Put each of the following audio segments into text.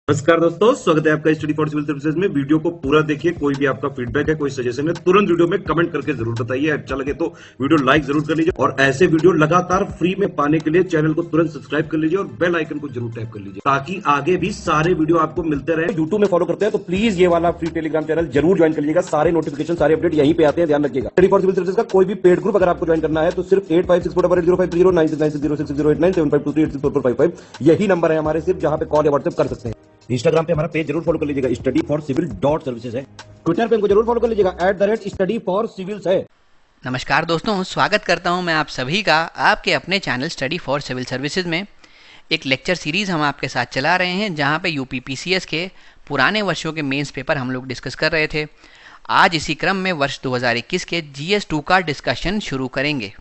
नमस्कार दोस्तों, स्वागत है आपका स्टडी फॉर सिविल सर्विसेज में। वीडियो को पूरा देखिए। कोई भी आपका फीडबैक है, कोई सजेशन है, तुरंत वीडियो में कमेंट करके जरूर बताइए। अच्छा लगे तो वीडियो लाइक जरूर कर लीजिए और ऐसे वीडियो लगातार फ्री में पाने के लिए चैनल को तुरंत सब्सक्राइब कर लीजिए और बेल आइकन को जरूर टैप कर लीजिए ताकि आगे भी सारे वीडियो आपको मिलते रहे। यूट्यूब में फॉलो करते हैं तो प्लीज ये वाला फ्री टेलीग्राम चैनल जरूर ज्वाइन कर लीजिएगा। सारे नोटिफिकेशन, सारे अपडेट यहीं पे आते हैं, ध्यान रखिएगा। स्टडी फॉर सिविल सर्विसेज का कोई भी पेड ग्रुप अगर आपको ज्वाइन करना है तो सिर्फ 856480530969606089786445 यही नंबर है हमारे, सिर्फ जहां पे कॉल या व्हाट्सएप कर सकते हैं। इंस्टाग्राम पे हमारा पेज जरूर फॉलो कर लीजिएगा, स्टडी फॉर सिविल .सर्विसेज है। ट्विटर पे हमको जरूर फॉलो कर लीजिएगा, @study for civils है। नमस्कार दोस्तों, स्वागत करता हूं मैं आप सभी का आपके अपने channel study for civil services में। एक लेक्चर सीरीज़ हम आपके साथ चला रहे हैं जहां पे यूपीपीसीएस के पुराने वर्षों के मेंस पेपर हम लोग डिस्कस कर रहे थे। आज इसी क्रम में वर्ष 2021 के GS2 का डिस्कशन शुरू करेंगे।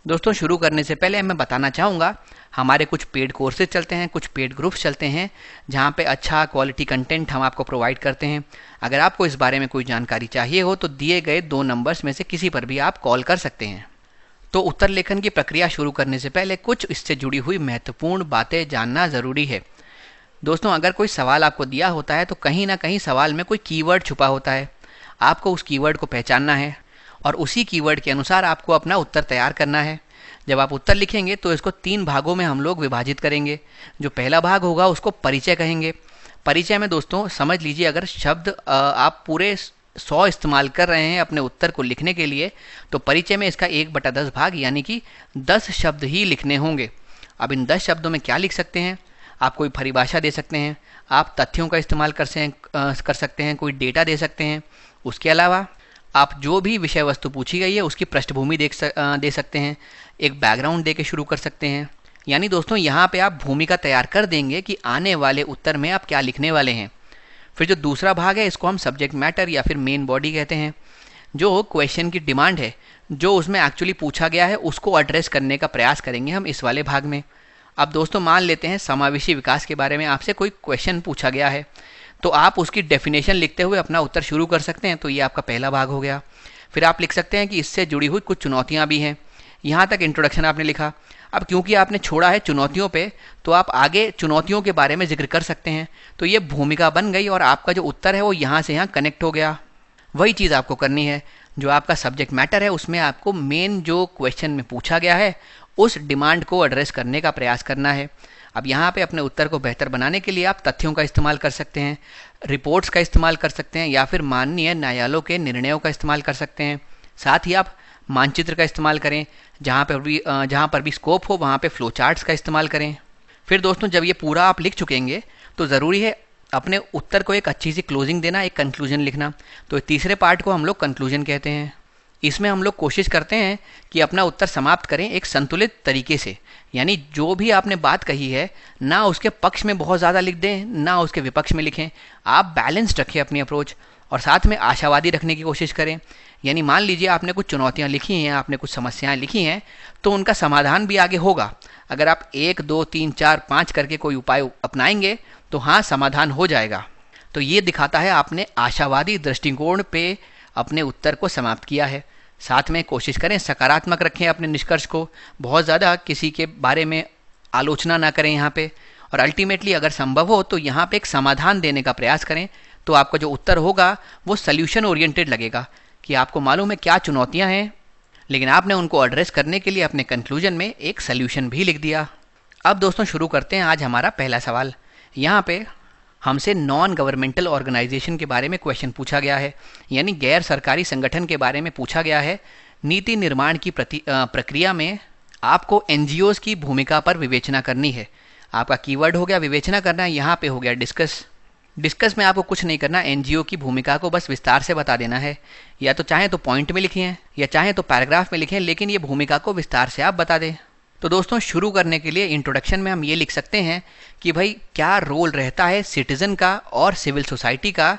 दोस्तों, शुरू करने से पहले मैं बताना चाहूँगा, हमारे कुछ पेड कोर्सेज चलते हैं, कुछ पेड ग्रुप्स चलते हैं जहाँ पे अच्छा क्वालिटी कंटेंट हम आपको प्रोवाइड करते हैं। अगर आपको इस बारे में कोई जानकारी चाहिए हो तो दिए गए 2 नंबर्स में से किसी पर भी आप कॉल कर सकते हैं। तो उत्तर लेखन की प्रक्रिया शुरू करने से पहले कुछ इससे जुड़ी हुई महत्वपूर्ण बातें जानना ज़रूरी है। दोस्तों, अगर कोई सवाल आपको दिया होता है तो कहीं ना कहीं सवाल में कोई कीवर्ड छुपा होता है। आपको उस कीवर्ड को पहचानना है और उसी कीवर्ड के अनुसार आपको अपना उत्तर तैयार करना है। जब आप उत्तर लिखेंगे तो इसको 3 भागों में हम लोग विभाजित करेंगे। जो पहला भाग होगा उसको परिचय कहेंगे। परिचय में दोस्तों समझ लीजिए, अगर शब्द आप पूरे 100 इस्तेमाल कर रहे हैं अपने उत्तर को लिखने के लिए तो परिचय में इसका 1/10 भाग यानी कि 10 शब्द ही लिखने होंगे। अब इन 10 शब्दों में क्या लिख सकते हैं? आप कोई परिभाषा दे सकते हैं, आप तथ्यों का इस्तेमाल कर सकते हैं, कोई डेटा दे सकते हैं। उसके अलावा आप जो भी विषय वस्तु पूछी गई है उसकी पृष्ठभूमि दे सकते हैं, एक बैकग्राउंड दे के शुरू कर सकते हैं। यानी दोस्तों यहाँ पे आप भूमिका तैयार कर देंगे कि आने वाले उत्तर में आप क्या लिखने वाले हैं। फिर जो दूसरा भाग है इसको हम सब्जेक्ट मैटर या फिर मेन बॉडी कहते हैं। जो क्वेश्चन की डिमांड है, जो उसमें एक्चुअली पूछा गया है, उसको एड्रेस करने का प्रयास करेंगे हम इस वाले भाग में। अब दोस्तों मान लेते हैं समावेशी विकास के बारे में आपसे कोई क्वेश्चन पूछा गया है तो आप उसकी डेफिनेशन लिखते हुए अपना उत्तर शुरू कर सकते हैं। तो ये आपका पहला भाग हो गया। फिर आप लिख सकते हैं कि इससे जुड़ी हुई कुछ चुनौतियाँ भी हैं। यहाँ तक इंट्रोडक्शन आपने लिखा। अब क्योंकि आपने छोड़ा है चुनौतियों पे तो आप आगे चुनौतियों के बारे में जिक्र कर सकते हैं। तो ये भूमिका बन गई और आपका जो उत्तर है वो यहाँ से यहाँ कनेक्ट हो गया। वही चीज़ आपको करनी है, जो आपका सब्जेक्ट मैटर है उसमें आपको मेन जो क्वेश्चन में पूछा गया है उस डिमांड को एड्रेस करने का प्रयास करना है। अब यहाँ पे अपने उत्तर को बेहतर बनाने के लिए आप तथ्यों का इस्तेमाल कर सकते हैं, रिपोर्ट्स का इस्तेमाल कर सकते हैं या फिर माननीय न्यायालयों के निर्णयों का इस्तेमाल कर सकते हैं। साथ ही आप मानचित्र का इस्तेमाल करें, जहाँ पर भी स्कोप हो वहाँ पे फ्लो चार्ट्स का इस्तेमाल करें। फिर दोस्तों जब ये पूरा आप लिख चुकेंगे तो ज़रूरी है अपने उत्तर को एक अच्छी सी क्लोजिंग देना, एक कंक्लूजन लिखना। तो तीसरे पार्ट को हम लोग कंक्लूजन कहते हैं। इसमें हम लोग कोशिश करते हैं कि अपना उत्तर समाप्त करें एक संतुलित तरीके से, यानी जो भी आपने बात कही है ना उसके पक्ष में बहुत ज़्यादा लिख दें ना उसके विपक्ष में लिखें। आप बैलेंस्ड रखें अपनी अप्रोच और साथ में आशावादी रखने की कोशिश करें। यानी मान लीजिए आपने कुछ चुनौतियां लिखी हैं, आपने कुछ समस्याएं लिखी हैं तो उनका समाधान भी आगे होगा। अगर आप 1 2 3 4 5 करके कोई उपाय अपनाएंगे तो हाँ, समाधान हो जाएगा। तो ये दिखाता है आपने आशावादी दृष्टिकोण पे अपने उत्तर को समाप्त किया है। साथ में कोशिश करें सकारात्मक रखें अपने निष्कर्ष को, बहुत ज़्यादा किसी के बारे में आलोचना ना करें यहाँ पे। और अल्टीमेटली अगर संभव हो तो यहाँ पे एक समाधान देने का प्रयास करें तो आपका जो उत्तर होगा वो सल्यूशन ओरिएंटेड लगेगा कि आपको मालूम है क्या चुनौतियाँ हैं, लेकिन आपने उनको एड्रेस करने के लिए अपने कंक्लूजन में एक सल्यूशन भी लिख दिया। अब दोस्तों शुरू करते हैं आज हमारा पहला सवाल। यहाँ पे हमसे नॉन गवर्नमेंटल ऑर्गेनाइजेशन के बारे में क्वेश्चन पूछा गया है, यानी गैर सरकारी संगठन के बारे में पूछा गया है। नीति निर्माण की प्रक्रिया में आपको NGOs की भूमिका पर विवेचना करनी है। आपका कीवर्ड हो गया विवेचना करना, यहाँ पे हो गया डिस्कस में आपको कुछ नहीं करना, NGO की भूमिका को बस विस्तार से बता देना है। या तो चाहें तो पॉइंट में लिखें या चाहें तो पैराग्राफ में लिखें, लेकिन ये भूमिका को विस्तार से आप बता दें। तो दोस्तों शुरू करने के लिए इंट्रोडक्शन में हम ये लिख सकते हैं कि भाई क्या रोल रहता है सिटीजन का और सिविल सोसाइटी का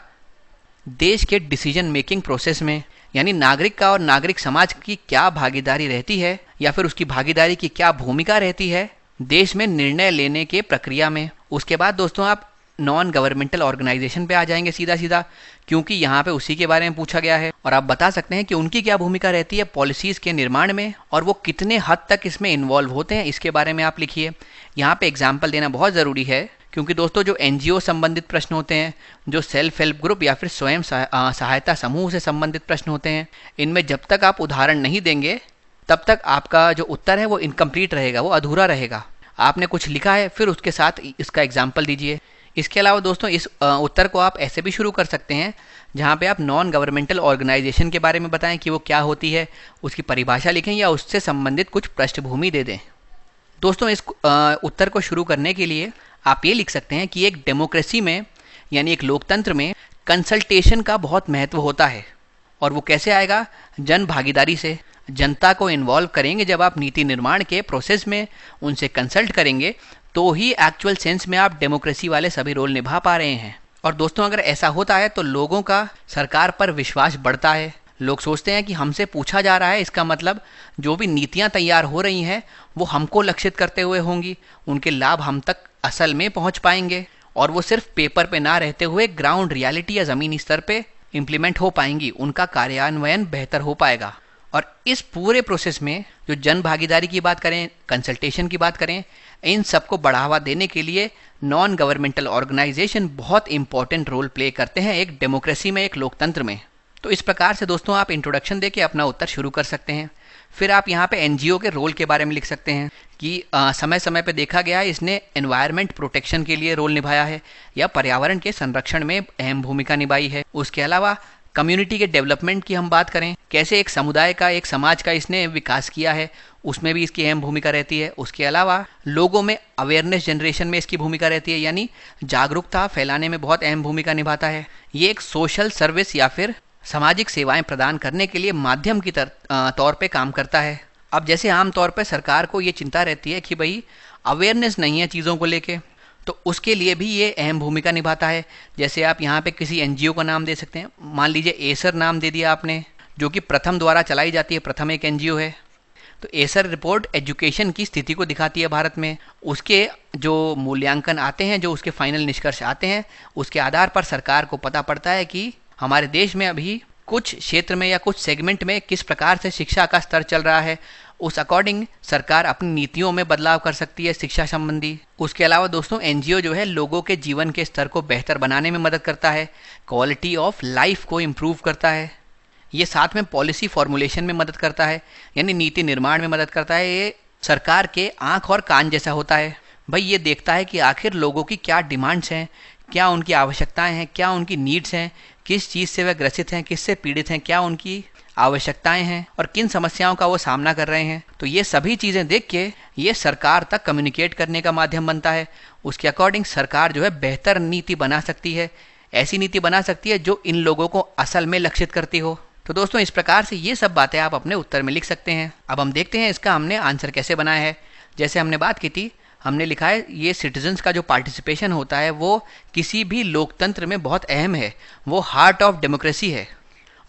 देश के डिसीजन मेकिंग प्रोसेस में, यानी नागरिक का और नागरिक समाज की क्या भागीदारी रहती है या फिर उसकी भागीदारी की क्या भूमिका रहती है देश में निर्णय लेने के प्रक्रिया में। उसके बाद दोस्तों आप नॉन गवर्नमेंटल ऑर्गेनाइजेशन पे आ जाएंगे सीधा, क्योंकि यहाँ पे उसी के बारे में पूछा गया है और आप बता सकते हैं कि उनकी क्या भूमिका रहती है पॉलिसीज़ के निर्माण में और वो कितने हद तक इसमें इन्वॉल्व होते हैं, इसके बारे में आप लिखिए। यहाँ पे एग्जाम्पल देना बहुत ज़रूरी है क्योंकि दोस्तों जो एनजीओ संबंधित प्रश्न होते हैं, जो सेल्फ हेल्प ग्रुप या फिर स्वयं सहायता समूह से संबंधित प्रश्न होते हैं, इनमें जब तक आप उदाहरण नहीं देंगे तब तक आपका जो उत्तर है वो इनकम्प्लीट रहेगा, वो अधूरा रहेगा। आपने कुछ लिखा है, फिर उसके साथ इसका एग्जाम्पल दीजिए। इसके अलावा दोस्तों इस उत्तर को आप ऐसे भी शुरू कर सकते हैं जहाँ पे आप नॉन गवर्नमेंटल ऑर्गेनाइजेशन के बारे में बताएं कि वो क्या होती है, उसकी परिभाषा लिखें या उससे संबंधित कुछ पृष्ठभूमि दे दें। दोस्तों इस उत्तर को शुरू करने के लिए आप ये लिख सकते हैं कि एक डेमोक्रेसी में यानी एक लोकतंत्र में कंसल्टेशन का बहुत महत्व होता है। और वो कैसे आएगा? जन भागीदारी से। जनता को इन्वॉल्व करेंगे जब आप नीति निर्माण के प्रोसेस में, उनसे कंसल्ट करेंगे, तो ही एक्चुअल सेंस में आप डेमोक्रेसी वाले सभी रोल निभा पा रहे हैं। और दोस्तों अगर ऐसा होता है तो लोगों का सरकार पर विश्वास बढ़ता है। लोग सोचते हैं कि हमसे पूछा जा रहा है, इसका मतलब जो भी नीतियां तैयार हो रही हैं वो हमको लक्षित करते हुए होंगी, उनके लाभ हम तक असल में पहुंच पाएंगे और वो सिर्फ पेपर पे ना रहते हुए ग्राउंड रियलिटी या ज़मीनी स्तर पे इम्प्लीमेंट हो पाएंगी, उनका कार्यान्वयन बेहतर हो पाएगा। और इस पूरे प्रोसेस में जो जन भागीदारी की बात करें, कंसल्टेशन की बात करें, इन सबको बढ़ावा देने के लिए नॉन गवर्नमेंटल ऑर्गेनाइजेशन बहुत इंपॉर्टेंट रोल प्ले करते हैं एक डेमोक्रेसी में, एक लोकतंत्र में। तो इस प्रकार से दोस्तों आप इंट्रोडक्शन देके अपना उत्तर शुरू कर सकते हैं। फिर आप यहाँ पे एनजीओ के रोल के बारे में लिख सकते हैं कि समय समय पे देखा गया है इसने एनवायरनमेंट प्रोटेक्शन के लिए रोल निभाया है या पर्यावरण के संरक्षण में अहम भूमिका निभाई है। उसके अलावा कम्युनिटी के डेवलपमेंट की हम बात करें, कैसे एक समुदाय का, एक समाज का इसने विकास किया है, उसमें भी इसकी अहम भूमिका रहती है। उसके अलावा लोगों में अवेयरनेस जनरेशन में इसकी भूमिका रहती है, यानी जागरूकता फैलाने में बहुत अहम भूमिका निभाता है। ये एक सोशल सर्विस या फिर सामाजिक सेवाएं प्रदान करने के लिए माध्यम की तौर पे काम करता है। अब जैसे आमतौर पे सरकार को ये चिंता रहती है कि भाई अवेयरनेस नहीं है चीज़ों को लेके, तो उसके लिए भी ये अहम भूमिका निभाता है। जैसे आप यहाँ पे किसी एनजीओ का नाम दे सकते हैं, मान लीजिए एसर नाम दे दिया आपने, जो कि प्रथम द्वारा चलाई जाती है, प्रथम एक एनजीओ है। तो एसर रिपोर्ट एजुकेशन की स्थिति को दिखाती है भारत में। उसके जो मूल्यांकन आते हैं, जो उसके फाइनल निष्कर्ष आते हैं, उसके आधार पर सरकार को पता पड़ता है कि हमारे देश में अभी कुछ क्षेत्र में या कुछ सेगमेंट में किस प्रकार से शिक्षा का स्तर चल रहा है। उस अकॉर्डिंग सरकार अपनी नीतियों में बदलाव कर सकती है शिक्षा संबंधी। उसके अलावा दोस्तों एनजीओ जो है लोगों के जीवन के स्तर को बेहतर बनाने में मदद करता है, क्वालिटी ऑफ लाइफ को इम्प्रूव करता है। ये साथ में पॉलिसी फॉर्मुलेशन में मदद करता है, यानी नीति निर्माण में मदद करता है। ये सरकार के आँख और कान जैसा होता है। भाई ये देखता है कि आखिर लोगों की क्या डिमांड्स हैं, क्या उनकी आवश्यकताएं हैं, क्या उनकी नीड्स हैं, किस चीज़ से वह ग्रसित हैं, किससे पीड़ित हैं, क्या उनकी आवश्यकताएं हैं और किन समस्याओं का वो सामना कर रहे हैं। तो ये सभी चीज़ें देख के ये सरकार तक कम्युनिकेट करने का माध्यम बनता है। उसके अकॉर्डिंग सरकार जो है बेहतर नीति बना सकती है, ऐसी नीति बना सकती है जो इन लोगों को असल में लक्षित करती हो। तो दोस्तों इस प्रकार से ये सब बातें आप अपने उत्तर में लिख सकते हैं। अब हम देखते हैं इसका हमने आंसर कैसे बनाया है। जैसे हमने बात की थी, हमने लिखा है ये सिटीजन्स का जो पार्टिसिपेशन होता है वो किसी भी लोकतंत्र में बहुत अहम है, वो हार्ट ऑफ डेमोक्रेसी है।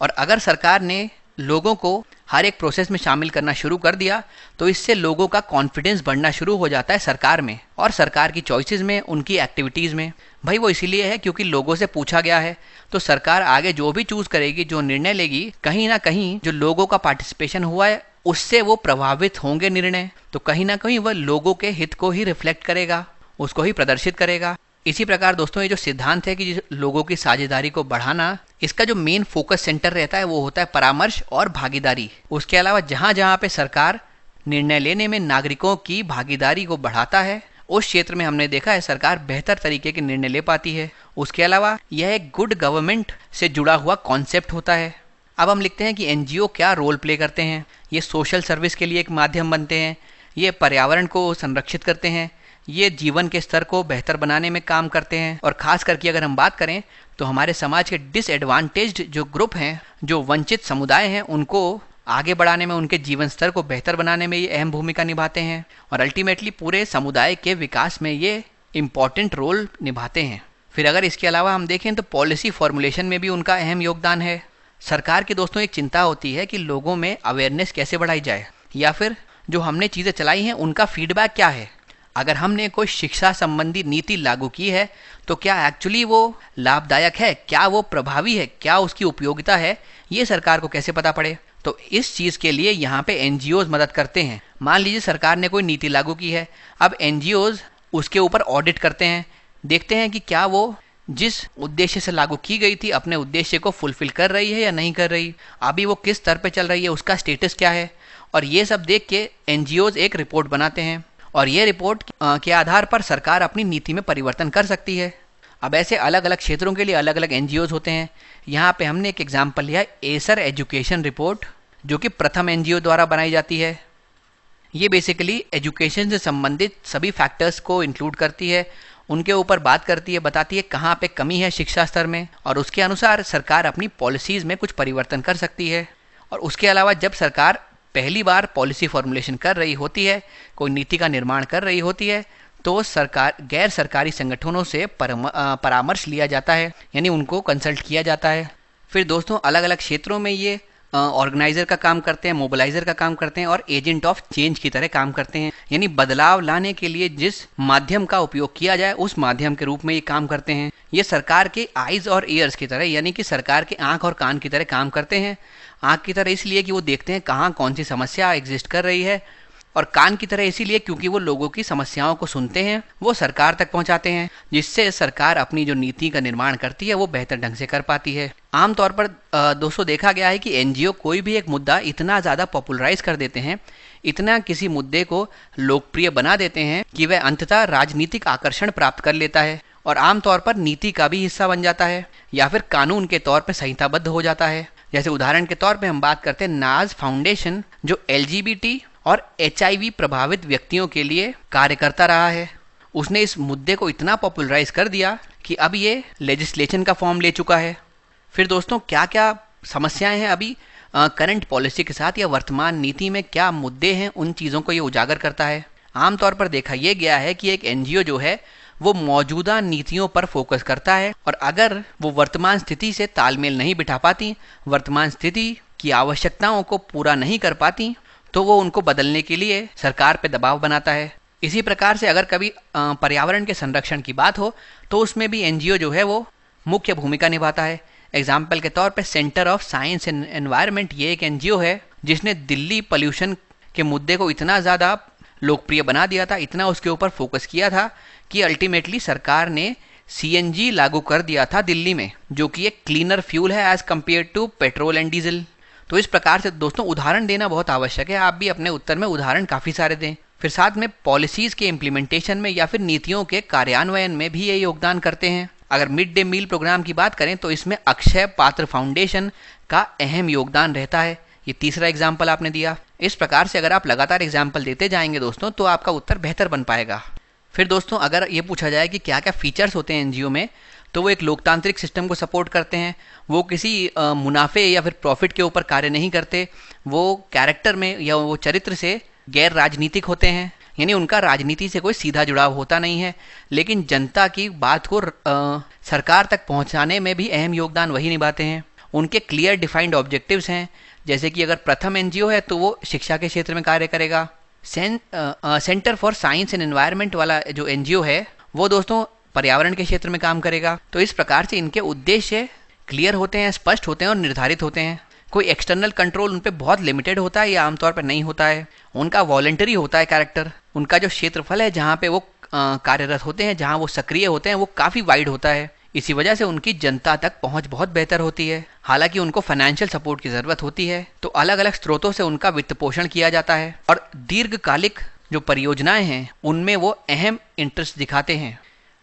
और अगर सरकार ने लोगों को हर एक प्रोसेस में शामिल करना शुरू कर दिया तो इससे लोगों का कॉन्फिडेंस बढ़ना शुरू हो जाता है सरकार में और सरकार की चॉइसेस में, उनकी एक्टिविटीज़ में। भाई वो इसीलिए है क्योंकि लोगों से पूछा गया है, तो सरकार आगे जो भी चूज़ करेगी, जो निर्णय लेगी, कहीं ना कहीं जो लोगों का पार्टिसिपेशन हुआ है उससे वो प्रभावित होंगे निर्णय। तो कहीं ना कहीं वह लोगों के हित को ही रिफ्लेक्ट करेगा, उसको ही प्रदर्शित करेगा। इसी प्रकार दोस्तों ये जो सिद्धांत है कि लोगों की साझेदारी को बढ़ाना, इसका जो मेन फोकस सेंटर रहता है वो होता है परामर्श और भागीदारी। उसके अलावा जहाँ जहाँ पे सरकार निर्णय लेने में नागरिकों की भागीदारी को बढ़ाता है, उस क्षेत्र में हमने देखा है सरकार बेहतर तरीके के निर्णय ले पाती है। उसके अलावा यह एक गुड गवर्नमेंट से जुड़ा हुआ कॉन्सेप्ट होता है। अब हम लिखते हैं कि एनजीओ क्या रोल प्ले करते हैं। ये सोशल सर्विस के लिए एक माध्यम बनते हैं, ये पर्यावरण को संरक्षित करते हैं, ये जीवन के स्तर को बेहतर बनाने में काम करते हैं। और ख़ास करके अगर हम बात करें तो हमारे समाज के डिसएडवांटेज्ड जो ग्रुप हैं, जो वंचित समुदाय हैं, उनको आगे बढ़ाने में, उनके जीवन स्तर को बेहतर बनाने में ये अहम भूमिका निभाते हैं और अल्टीमेटली पूरे समुदाय के विकास में ये इम्पॉर्टेंट रोल निभाते हैं। फिर अगर इसके अलावा हम देखें तो पॉलिसी फॉर्मुलेशन में भी उनका अहम योगदान है। सरकार की दोस्तों एक चिंता होती है कि लोगों में अवेयरनेस कैसे बढ़ाई जाए, या फिर जो हमने चीज़ें चलाई हैं उनका फीडबैक क्या है। अगर हमने कोई शिक्षा संबंधी नीति लागू की है तो क्या एक्चुअली वो लाभदायक है, क्या वो प्रभावी है, क्या उसकी उपयोगिता है, ये सरकार को कैसे पता पड़े। तो इस चीज़ के लिए यहाँ पे एनजीओज मदद करते हैं। मान लीजिए सरकार ने कोई नीति लागू की है, अब एनजीओज उसके ऊपर ऑडिट करते हैं, देखते हैं कि क्या वो जिस उद्देश्य से लागू की गई थी अपने उद्देश्य को फुलफिल कर रही है या नहीं कर रही, अभी वो किस स्तर पे चल रही है, उसका स्टेटस क्या है। और ये सब देख के एनजीओज एक रिपोर्ट बनाते हैं और ये रिपोर्ट के आधार पर सरकार अपनी नीति में परिवर्तन कर सकती है। अब ऐसे अलग अलग क्षेत्रों के लिए अलग अलग एनजीओज होते हैं। यहाँ पे हमने एक एग्जाम्पल लिया एसर एजुकेशन रिपोर्ट, जो कि प्रथम एनजीओ द्वारा बनाई जाती है। ये बेसिकली एजुकेशन से संबंधित सभी फैक्टर्स को इंक्लूड करती है, उनके ऊपर बात करती है, बताती है कहाँ पे कमी है शिक्षा स्तर में, और उसके अनुसार सरकार अपनी पॉलिसीज़ में कुछ परिवर्तन कर सकती है। और उसके अलावा जब सरकार पहली बार पॉलिसी फॉर्मुलेशन कर रही होती है, कोई नीति का निर्माण कर रही होती है, तो सरकार गैर सरकारी संगठनों से परामर्श लिया जाता है, यानी उनको कंसल्ट किया जाता है। फिर दोस्तों अलग अलग क्षेत्रों में ये ऑर्गेनाइजर का काम करते हैं, मोबिलाइजर का काम करते हैं और एजेंट ऑफ चेंज की तरह काम करते हैं, यानी बदलाव लाने के लिए जिस माध्यम का उपयोग किया जाए उस माध्यम के रूप में ये काम करते हैं। ये सरकार के आइज और ईयर्स की तरह, यानी कि सरकार के आंख और कान की तरह काम करते हैं। आंख की तरह इसलिए कि वो देखते हैं कहाँ कौन सी समस्या एग्जिस्ट कर रही है, और कान की तरह इसीलिए क्योंकि वो लोगों की समस्याओं को सुनते हैं, वो सरकार तक पहुंचाते हैं, जिससे सरकार अपनी जो नीति का निर्माण करती है वो बेहतर ढंग से कर पाती है। आमतौर पर दोस्तों देखा गया है कि एनजीओ कोई भी एक मुद्दा इतना ज़्यादा पॉपुलराइज कर देते हैं, इतना किसी मुद्दे को लोकप्रिय बना देते हैं कि वह अंततः राजनीतिक आकर्षण प्राप्त कर लेता है और आमतौर पर नीति का भी हिस्सा बन जाता है या फिर कानून के तौर पर संहिताबद्ध हो जाता है। जैसे उदाहरण के तौर पे हम बात करते हैं नाज फाउंडेशन, जो एलजीबीटी और एचआईवी प्रभावित व्यक्तियों के लिए कार्य करता रहा है। उसने इस मुद्दे को इतना पॉपुलराइज कर दिया कि अब ये लेजिस्लेशन का फॉर्म ले चुका है। फिर दोस्तों क्या क्या समस्याएं हैं अभी करंट पॉलिसी के साथ या वर्तमान नीति में क्या मुद्दे हैं, उन चीज़ों को ये उजागर करता है। आमतौर पर देखा यह गया है कि एक एनजीओ जो है वो मौजूदा नीतियों पर फोकस करता है, और अगर वो वर्तमान स्थिति से तालमेल नहीं बिठा पाती, वर्तमान स्थिति की आवश्यकताओं को पूरा नहीं कर पाती, तो वो उनको बदलने के लिए सरकार पे दबाव बनाता है। इसी प्रकार से अगर कभी पर्यावरण के संरक्षण की बात हो तो उसमें भी एनजीओ जो है वो मुख्य भूमिका निभाता है। एग्जाम्पल के तौर पे centre of science and environment, ये एक एनजीओ है जिसने दिल्ली पोल्यूशन के मुद्दे को इतना ज़्यादा लोकप्रिय बना दिया था, इतना उसके ऊपर फोकस किया था कि अल्टीमेटली सरकार ने सीएनजी लागू कर दिया था दिल्ली में, जो कि एक क्लीनर फ्यूल है as compare to petrol and diesel. तो इस प्रकार से दोस्तों उदाहरण देना बहुत आवश्यक है। आप भी अपने उत्तर में उदाहरण काफ़ी सारे दें। फिर साथ में पॉलिसीज़ के इम्प्लीमेंटेशन में या फिर नीतियों के कार्यान्वयन में भी ये योगदान करते हैं। अगर मिड डे मील प्रोग्राम की बात करें तो इसमें अक्षय पात्र फाउंडेशन का अहम योगदान रहता है। ये तीसरा एग्जाम्पल आपने दिया। इस प्रकार से अगर आप लगातार एग्जाम्पल देते जाएंगे दोस्तों तो आपका उत्तर बेहतर बन पाएगा। फिर दोस्तों अगर ये पूछा जाए कि क्या क्या फीचर्स होते हैं एनजीओ में, तो वो एक लोकतांत्रिक सिस्टम को सपोर्ट करते हैं। वो किसी मुनाफे या फिर प्रॉफिट के ऊपर कार्य नहीं करते। वो कैरेक्टर में या वो चरित्र से गैर राजनीतिक होते हैं, यानी उनका राजनीति से कोई सीधा जुड़ाव होता नहीं है, लेकिन जनता की बात को सरकार तक पहुंचाने में भी अहम योगदान वही निभाते हैं। उनके क्लियर डिफाइंड ऑब्जेक्टिव्स हैं, जैसे कि अगर प्रथम एनजीओ है तो वो शिक्षा के क्षेत्र में कार्य करेगा। Centre for science and environment वाला जो एनजीओ है वो दोस्तों पर्यावरण के क्षेत्र में काम करेगा। तो इस प्रकार से इनके उद्देश्य क्लियर होते हैं, स्पष्ट होते हैं और निर्धारित होते हैं। कोई एक्सटर्नल कंट्रोल उन पे बहुत लिमिटेड होता है या आमतौर पर नहीं होता है। उनका वॉलंटरी होता है कैरेक्टर। उनका जो क्षेत्रफल है जहाँ पे वो कार्यरत होते हैं, जहाँ वो सक्रिय होते हैं, वो काफ़ी वाइड होता है। इसी वजह से उनकी जनता तक पहुंच बहुत बेहतर होती है। हालांकि उनको फाइनेंशियल सपोर्ट की ज़रूरत होती है, तो अलग अलग स्रोतों से उनका वित्त पोषण किया जाता है और दीर्घकालिक जो परियोजनाएं हैं उनमें वो अहम इंटरेस्ट दिखाते हैं।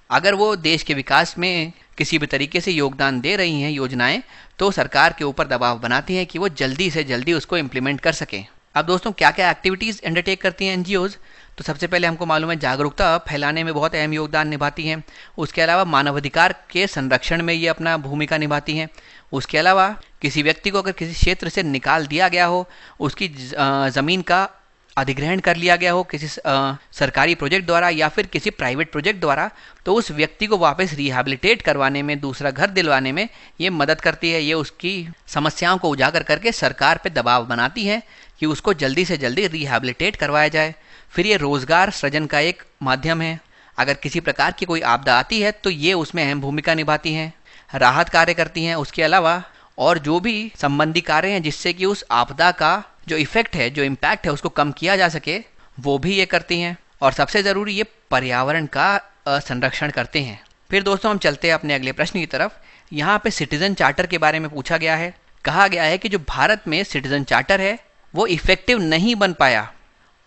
अगर वो देश के विकास में किसी भी तरीके से योगदान दे रही हैं योजनाएं, तो सरकार के ऊपर दबाव बनाती हैं कि वो जल्दी से जल्दी उसको इम्प्लीमेंट कर सकें। अब दोस्तों क्या क्या एक्टिविटीज़ अंडरटेक करती हैं एनजीओज़, तो सबसे पहले हमको मालूम है जागरूकता फैलाने में बहुत अहम योगदान निभाती हैं। उसके अलावा मानवाधिकार के संरक्षण में ये अपना भूमिका निभाती हैं। उसके अलावा किसी व्यक्ति को अगर किसी क्षेत्र से निकाल दिया गया हो, उसकी ज़मीन का अधिग्रहण कर लिया गया हो किसी सरकारी प्रोजेक्ट द्वारा या फिर किसी प्राइवेट प्रोजेक्ट द्वारा, तो उस व्यक्ति को वापस रिहैबिलिटेट करवाने में, दूसरा घर दिलवाने में ये मदद करती है। ये उसकी समस्याओं को उजागर करके सरकार पे दबाव बनाती है कि उसको जल्दी से जल्दी रिहैबिलिटेट करवाया जाए। फिर ये रोज़गार सृजन का एक माध्यम है। अगर किसी प्रकार की कोई आपदा आती है तो ये उसमें अहम भूमिका निभाती हैं, राहत कार्य करती हैं। उसके अलावा और जो भी संबंधी कार्य हैं जिससे कि उस आपदा का जो इफेक्ट है, जो इम्पैक्ट है, उसको कम किया जा सके, वो भी ये करती हैं। और सबसे ज़रूरी ये पर्यावरण का संरक्षण करते हैं। फिर दोस्तों हम चलते हैं अपने अगले प्रश्न की तरफ। यहाँ पे सिटीजन चार्टर के बारे में पूछा गया है। कहा गया है कि जो भारत में सिटीजन चार्टर है वो इफेक्टिव नहीं बन पाया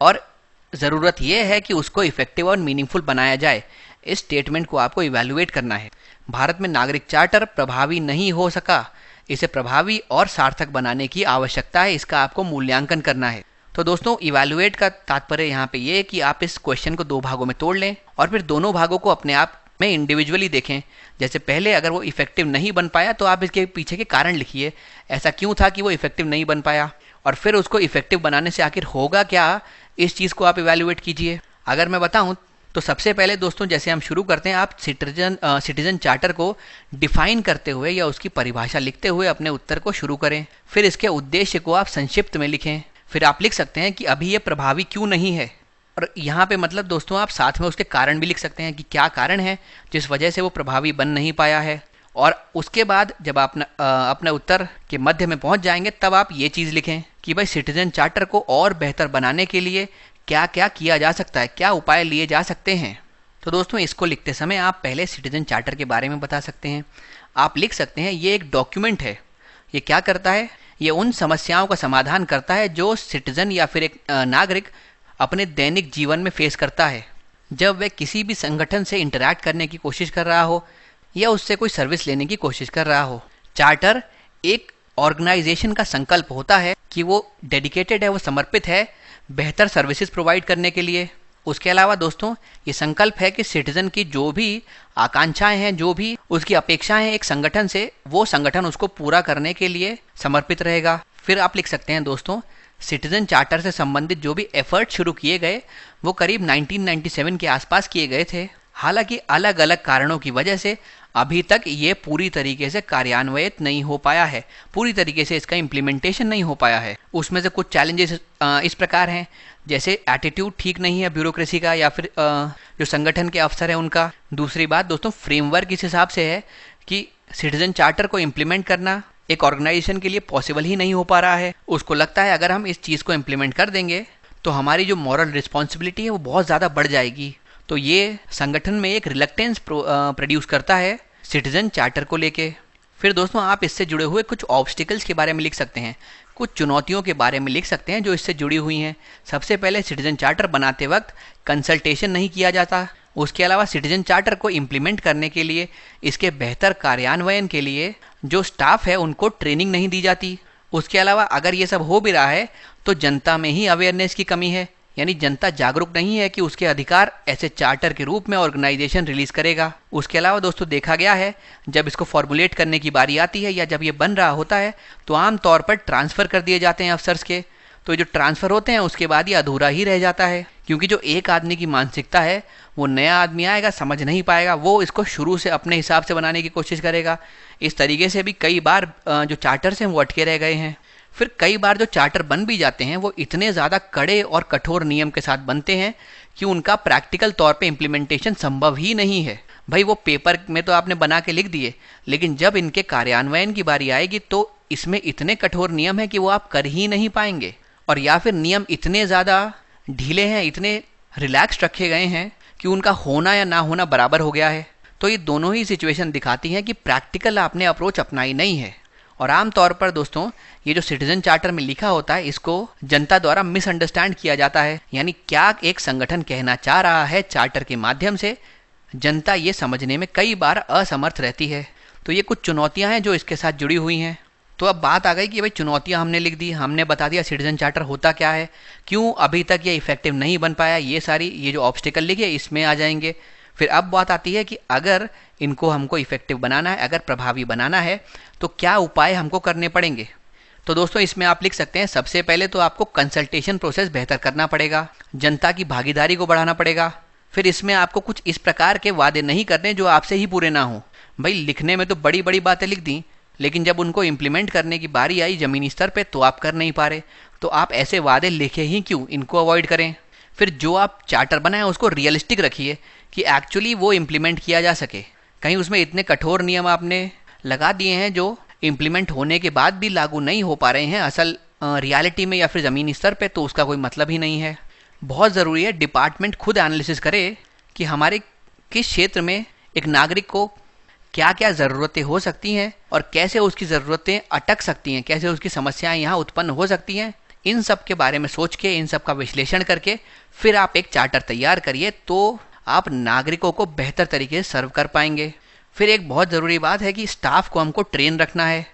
और ज़रूरत यह है कि उसको इफेक्टिव और मीनिंगफुल बनाया जाए। इस स्टेटमेंट को आपको इवैल्यूएट करना है। भारत में नागरिक चार्टर प्रभावी नहीं हो सका, इसे प्रभावी और सार्थक बनाने की आवश्यकता है, इसका आपको मूल्यांकन करना है। तो दोस्तों इवैल्यूएट का तात्पर्य यहाँ पे ये है कि आप इस क्वेश्चन को 2 भागों में तोड़ लें और फिर दोनों भागों को अपने आप में इंडिविजुअली देखें। जैसे पहले अगर वो इफेक्टिव नहीं बन पाया तो आप इसके पीछे के कारण लिखिए, ऐसा क्यों था कि वो इफेक्टिव नहीं बन पाया, और फिर उसको इफेक्टिव बनाने से आखिर होगा क्या, इस चीज़ को आप इवैल्यूएट कीजिए। अगर मैं बताऊं तो सबसे पहले दोस्तों जैसे हम शुरू करते हैं, आप सिटीजन चार्टर को डिफाइन करते हुए या उसकी परिभाषा लिखते हुए अपने उत्तर को शुरू करें। फिर इसके उद्देश्य को आप संक्षिप्त में लिखें। फिर आप लिख सकते हैं कि अभी ये प्रभावी क्यों नहीं है, और यहाँ पे मतलब दोस्तों आप साथ में उसके कारण भी लिख सकते हैं कि क्या कारण है जिस वजह से वो प्रभावी बन नहीं पाया है। और उसके बाद जब आप अपने उत्तर के मध्य में पहुँच जाएंगे तब आप ये चीज़ लिखें कि भाई सिटीजन चार्टर को और बेहतर बनाने के लिए क्या क्या किया जा सकता है, क्या उपाय लिए जा सकते हैं। तो दोस्तों इसको लिखते समय आप पहले सिटीजन चार्टर के बारे में बता सकते हैं। आप लिख सकते हैं ये एक डॉक्यूमेंट है। ये क्या करता है, ये उन समस्याओं का समाधान करता है जो सिटीजन या फिर एक नागरिक अपने दैनिक जीवन में फेस करता है जब वह किसी भी संगठन से इंटरैक्ट करने की कोशिश कर रहा हो या उससे कोई सर्विस लेने की कोशिश कर रहा हो। चार्टर एक ऑर्गेनाइजेशन का संकल्प होता है कि वो डेडिकेटेड है, वो समर्पित है बेहतर सर्विसेज प्रोवाइड करने के लिए। उसके अलावा दोस्तों ये संकल्प है कि सिटीजन की जो भी आकांक्षाएं हैं, जो भी उसकी अपेक्षाएं हैं एक संगठन से, वो संगठन उसको पूरा करने के लिए समर्पित रहेगा। फिर आप लिख सकते हैं दोस्तों सिटीजन चार्टर से संबंधित जो भी एफर्ट शुरू किए गए वो करीब 1997 के आसपास किए गए थे। हालांकि अलग अलग कारणों की वजह से अभी तक ये पूरी तरीके से कार्यान्वित नहीं हो पाया है, पूरी तरीके से इसका इम्प्लीमेंटेशन नहीं हो पाया है। उसमें से कुछ चैलेंजेस इस प्रकार हैं, जैसे एटीट्यूड ठीक नहीं है ब्यूरोक्रेसी का या फिर जो संगठन के अफसर हैं उनका। दूसरी बात दोस्तों फ्रेमवर्क इस हिसाब से है कि सिटीजन चार्टर को इम्प्लीमेंट करना एक ऑर्गेनाइजेशन के लिए पॉसिबल ही नहीं हो पा रहा है। उसको लगता है अगर हम इस चीज़ को इम्प्लीमेंट कर देंगे तो हमारी जो मॉरल रिस्पॉन्सिबिलिटी है वो बहुत ज़्यादा बढ़ जाएगी। तो ये संगठन में एक रिलक्टेंस प्रोड्यूस करता है सिटीजन चार्टर को लेके। फिर दोस्तों आप इससे जुड़े हुए कुछ ऑब्स्टिकल्स के बारे में लिख सकते हैं, कुछ चुनौतियों के बारे में लिख सकते हैं जो इससे जुड़ी हुई हैं। सबसे पहले सिटीजन चार्टर बनाते वक्त कंसल्टेशन नहीं किया जाता। उसके अलावा सिटीजन चार्टर को इम्प्लीमेंट करने के लिए, इसके बेहतर कार्यान्वयन के लिए जो स्टाफ है उनको ट्रेनिंग नहीं दी जाती। उसके अलावा अगर ये सब हो भी रहा है तो जनता में ही अवेयरनेस की कमी है, यानी जनता जागरूक नहीं है कि उसके अधिकार ऐसे चार्टर के रूप में ऑर्गेनाइजेशन रिलीज करेगा। उसके अलावा दोस्तों देखा गया है जब इसको फॉर्मुलेट करने की बारी आती है या जब ये बन रहा होता है तो आमतौर पर ट्रांसफ़र कर दिए जाते हैं अफसर्स के। तो जो ट्रांसफ़र होते हैं उसके बाद ये अधूरा ही रह जाता है, क्योंकि जो एक आदमी की मानसिकता है वो नया आदमी आएगा समझ नहीं पाएगा, वो इसको शुरू से अपने हिसाब से बनाने की कोशिश करेगा। इस तरीके से भी कई बार जो चार्टर्स हैं वो अटके रह गए हैं। फिर कई बार जो चार्टर बन भी जाते हैं वो इतने ज़्यादा कड़े और कठोर नियम के साथ बनते हैं कि उनका प्रैक्टिकल तौर पे इम्प्लीमेंटेशन संभव ही नहीं है। भाई वो पेपर में तो आपने बना के लिख दिए, लेकिन जब इनके कार्यान्वयन की बारी आएगी तो इसमें इतने कठोर नियम हैं कि वो आप कर ही नहीं पाएंगे, और या फिर नियम इतने ज़्यादा ढीले हैं, इतने रिलैक्स्ड रखे गए हैं कि उनका होना या ना होना बराबर हो गया है। तो ये दोनों ही सिचुएशन दिखाती हैं कि प्रैक्टिकल आपने अप्रोच अपनाई नहीं है। और आमतौर पर दोस्तों ये जो सिटीजन चार्टर में लिखा होता है इसको जनता द्वारा मिसअंडरस्टैंड किया जाता है, यानी क्या एक संगठन कहना चाह रहा है चार्टर के माध्यम से, जनता ये समझने में कई बार असमर्थ रहती है। तो ये कुछ चुनौतियां हैं जो इसके साथ जुड़ी हुई हैं। तो अब बात आ गई कि भाई चुनौतियां हमने लिख दी, हमने बता दिया सिटीजन चार्टर होता क्या है, क्यों अभी तक ये इफेक्टिव नहीं बन पाया, ये जो ऑब्स्टिकल लिखे इसमें आ जाएंगे। फिर अब बात आती है कि अगर इनको हमको इफेक्टिव बनाना है, अगर प्रभावी बनाना है तो क्या उपाय हमको करने पड़ेंगे। तो दोस्तों इसमें आप लिख सकते हैं सबसे पहले तो आपको कंसल्टेशन प्रोसेस बेहतर करना पड़ेगा, जनता की भागीदारी को बढ़ाना पड़ेगा। फिर इसमें आपको कुछ इस प्रकार के वादे नहीं करने जो आपसे ही पूरे ना हो। भाई लिखने में तो बड़ी बड़ी बातें लिख दी, लेकिन जब उनको इम्प्लीमेंट करने की बारी आई ज़मीनी स्तर पे तो आप कर नहीं पा रहे, तो आप ऐसे वादे लिखे ही क्यों, इनको अवॉइड करें। फिर जो आप चार्टर बनाएं उसको रियलिस्टिक रखिए कि एक्चुअली वो इम्प्लीमेंट किया जा सके। कहीं उसमें इतने कठोर नियम आपने लगा दिए हैं जो इम्प्लीमेंट होने के बाद भी लागू नहीं हो पा रहे हैं असल रियलिटी में या फिर ज़मीनी स्तर पे, तो उसका कोई मतलब ही नहीं है। बहुत ज़रूरी है डिपार्टमेंट खुद एनालिसिस करे कि हमारे किस क्षेत्र में एक नागरिक को क्या क्या ज़रूरतें हो सकती हैं और कैसे उसकी ज़रूरतें अटक सकती हैं, कैसे उसकी समस्याएं यहाँ उत्पन्न हो सकती हैं, इन सब के बारे में सोच के, इन सब का विश्लेषण करके फिर आप एक चार्टर तैयार करिए, तो आप नागरिकों को बेहतर तरीके से सर्व कर पाएंगे। फिर एक बहुत ज़रूरी बात है कि स्टाफ को हमको ट्रेन रखना है।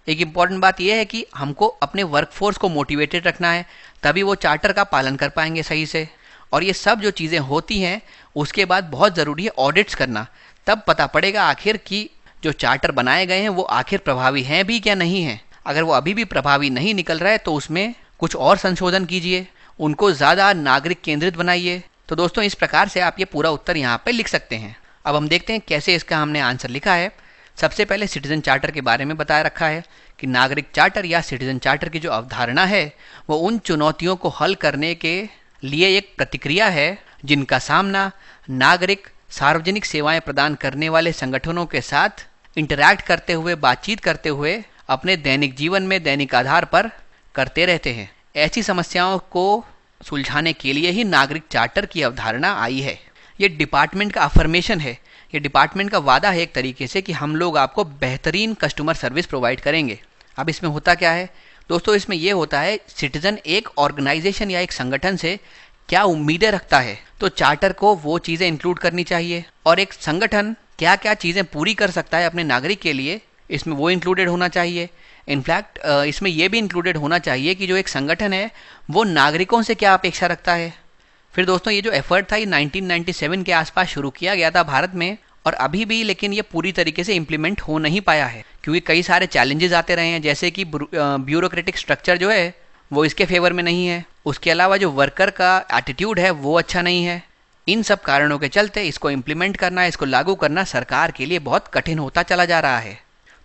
एक इम्पॉर्टेंट बात यह है कि हमको अपने वर्कफोर्स को मोटिवेटेड रखना है, तभी वो चार्टर का पालन कर पाएंगे सही से। और ये सब जो चीज़ें होती हैं उसके बाद बहुत ज़रूरी है ऑडिट्स करना, तब पता पड़ेगा आखिर कि जो चार्टर बनाए गए हैं वो आखिर प्रभावी हैं भी क्या नहीं हैं। अगर वो अभी भी प्रभावी नहीं निकल रहा है तो उसमें कुछ और संशोधन कीजिए, उनको ज़्यादा नागरिक केंद्रित बनाइए। तो दोस्तों इस प्रकार से आप ये पूरा उत्तर यहाँ पे लिख सकते हैं। अब हम देखते हैं कैसे इसका हमने आंसर लिखा है। सबसे पहले सिटीजन चार्टर के बारे में बताया रखा है कि नागरिक चार्टर या सिटीजन चार्टर की जो अवधारणा है वो उन चुनौतियों को हल करने के लिए एक प्रतिक्रिया है जिनका सामना नागरिक सार्वजनिक सेवाएं प्रदान करने वाले संगठनों के साथ इंटरैक्ट करते हुए, बातचीत करते हुए अपने दैनिक जीवन में दैनिक आधार पर करते रहते हैं। ऐसी समस्याओं को सुलझाने के लिए ही नागरिक चार्टर की अवधारणा आई है। ये डिपार्टमेंट का अफर्मेशन है, ये डिपार्टमेंट का वादा है एक तरीके से कि हम लोग आपको बेहतरीन कस्टमर सर्विस प्रोवाइड करेंगे। अब इसमें होता क्या है दोस्तों, इसमें यह होता है सिटीजन एक ऑर्गेनाइजेशन या एक संगठन से क्या उम्मीदें रखता है, तो चार्टर को वो चीज़ें इंक्लूड करनी चाहिए। और एक संगठन क्या क्या चीज़ें पूरी कर सकता है अपने नागरिक के लिए, इसमें वो इंक्लूडेड होना चाहिए। इनफैक्ट इसमें यह भी इंक्लूडेड होना चाहिए कि जो एक संगठन है वो नागरिकों से क्या अपेक्षा रखता है। फिर दोस्तों ये जो एफर्ट था ये 1997 के आसपास शुरू किया गया था भारत में, और अभी भी लेकिन ये पूरी तरीके से इम्प्लीमेंट हो नहीं पाया है क्योंकि कई सारे चैलेंजेस आते रहे हैं, जैसे कि ब्यूरोक्रेटिक स्ट्रक्चर जो है वो इसके फेवर में नहीं है, उसके अलावा जो वर्कर का एटीट्यूड है वो अच्छा नहीं है। इन सब कारणों के चलते इसको इम्प्लीमेंट करना, इसको लागू करना सरकार के लिए बहुत कठिन होता चला जा रहा है।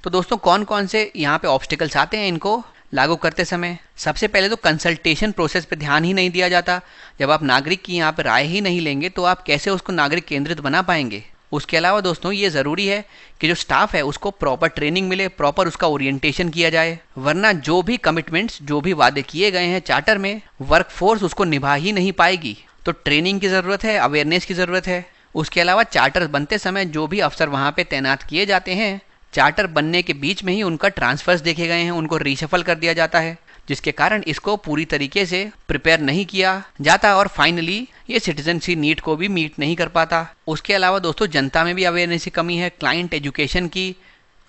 तो दोस्तों कौन कौन से यहाँ पे ऑब्स्टिकल्स आते हैं इनको लागू करते समय? सबसे पहले तो कंसल्टेशन प्रोसेस पे ध्यान ही नहीं दिया जाता। जब आप नागरिक की यहाँ पे राय ही नहीं लेंगे तो आप कैसे उसको नागरिक केंद्रित बना पाएंगे। उसके अलावा दोस्तों ये ज़रूरी है कि जो स्टाफ है उसको प्रॉपर ट्रेनिंग मिले, प्रॉपर उसका ओरिएंटेशन किया जाए, वरना जो भी कमिटमेंट्स, जो भी वादे किए गए हैं चार्टर में, वर्कफोर्स उसको निभा ही नहीं पाएगी। तो ट्रेनिंग की ज़रूरत है, अवेयरनेस की ज़रूरत है। उसके अलावा चार्टर बनते समय जो भी अफसर वहाँ पे तैनात किए जाते हैं, चार्टर बनने के बीच में ही उनका ट्रांसफर्स देखे गए हैं, उनको रीशफल कर दिया जाता है, जिसके कारण इसको पूरी तरीके से प्रिपेयर नहीं किया जाता और फाइनली ये सिटीजनसी नीड को भी मीट नहीं कर पाता। उसके अलावा दोस्तों जनता में भी अवेयरनेस की कमी है, क्लाइंट एजुकेशन की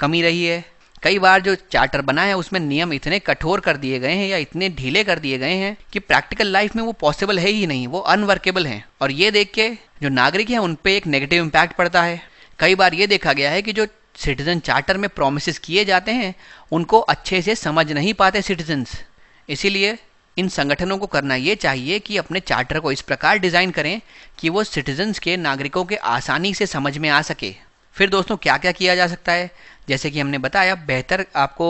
कमी रही है। कई बार जो चार्टर बना है उसमें नियम इतने कठोर कर दिए गए हैं या इतने ढीले कर दिए गए हैं कि प्रैक्टिकल लाइफ में वो पॉसिबल है ही नहीं, वो अनवर्केबल हैं। और ये देख के जो नागरिक हैं उन पे एक नेगेटिव इम्पैक्ट पड़ता है। कई बार ये देखा गया है कि जो सिटीजन चार्टर में प्रोमिसेस किए जाते हैं उनको अच्छे से समझ नहीं पाते सिटीजन्स। इसीलिए इन संगठनों को करना ये चाहिए कि अपने चार्टर को इस प्रकार डिज़ाइन करें कि वो सिटीजन्स के, नागरिकों के आसानी से समझ में आ सके। फिर दोस्तों क्या क्या किया जा सकता है, जैसे कि हमने बताया, बेहतर आपको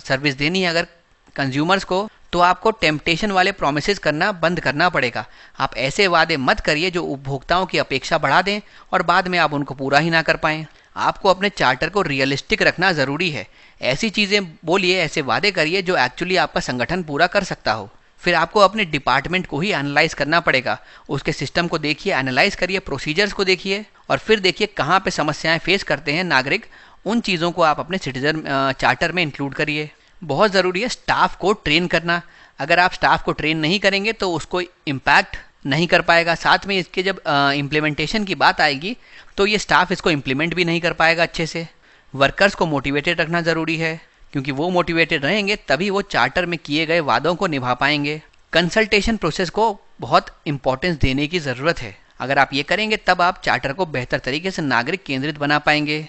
सर्विस देनी है अगर कंज्यूमर्स को, तो आपको टेम्पटेशन वाले प्रोमिसेस करना बंद करना पड़ेगा। आप ऐसे वादे मत करिए जो उपभोक्ताओं की अपेक्षा बढ़ा दें और बाद में आप उनको पूरा ही ना कर पाएँ। आपको अपने चार्टर को रियलिस्टिक रखना ज़रूरी है। ऐसी चीज़ें बोलिए, ऐसे वादे करिए जो एक्चुअली आपका संगठन पूरा कर सकता हो। फिर आपको अपने डिपार्टमेंट को ही एनालाइज करना पड़ेगा, उसके सिस्टम को देखिए, एनालाइज करिए, प्रोसीजर्स को देखिए और फिर देखिए कहाँ पे समस्याएं फेस करते हैं नागरिक। उन चीज़ों को आप अपने सिटीजन चार्टर में इंक्लूड करिए। बहुत ज़रूरी है स्टाफ को ट्रेन करना। अगर आप स्टाफ को ट्रेन नहीं करेंगे तो उसको इम्पैक्ट नहीं कर पाएगा। साथ में इसके जब इम्प्लीमेंटेशन की बात आएगी तो ये स्टाफ इसको इम्प्लीमेंट भी नहीं कर पाएगा अच्छे से। वर्कर्स को मोटिवेटेड रखना ज़रूरी है क्योंकि वो मोटिवेटेड रहेंगे तभी वो चार्टर में किए गए वादों को निभा पाएंगे। कंसल्टेशन प्रोसेस को बहुत इंपॉर्टेंस देने की ज़रूरत है। अगर आप ये करेंगे तब आप चार्टर को बेहतर तरीके से नागरिक केंद्रित बना पाएंगे।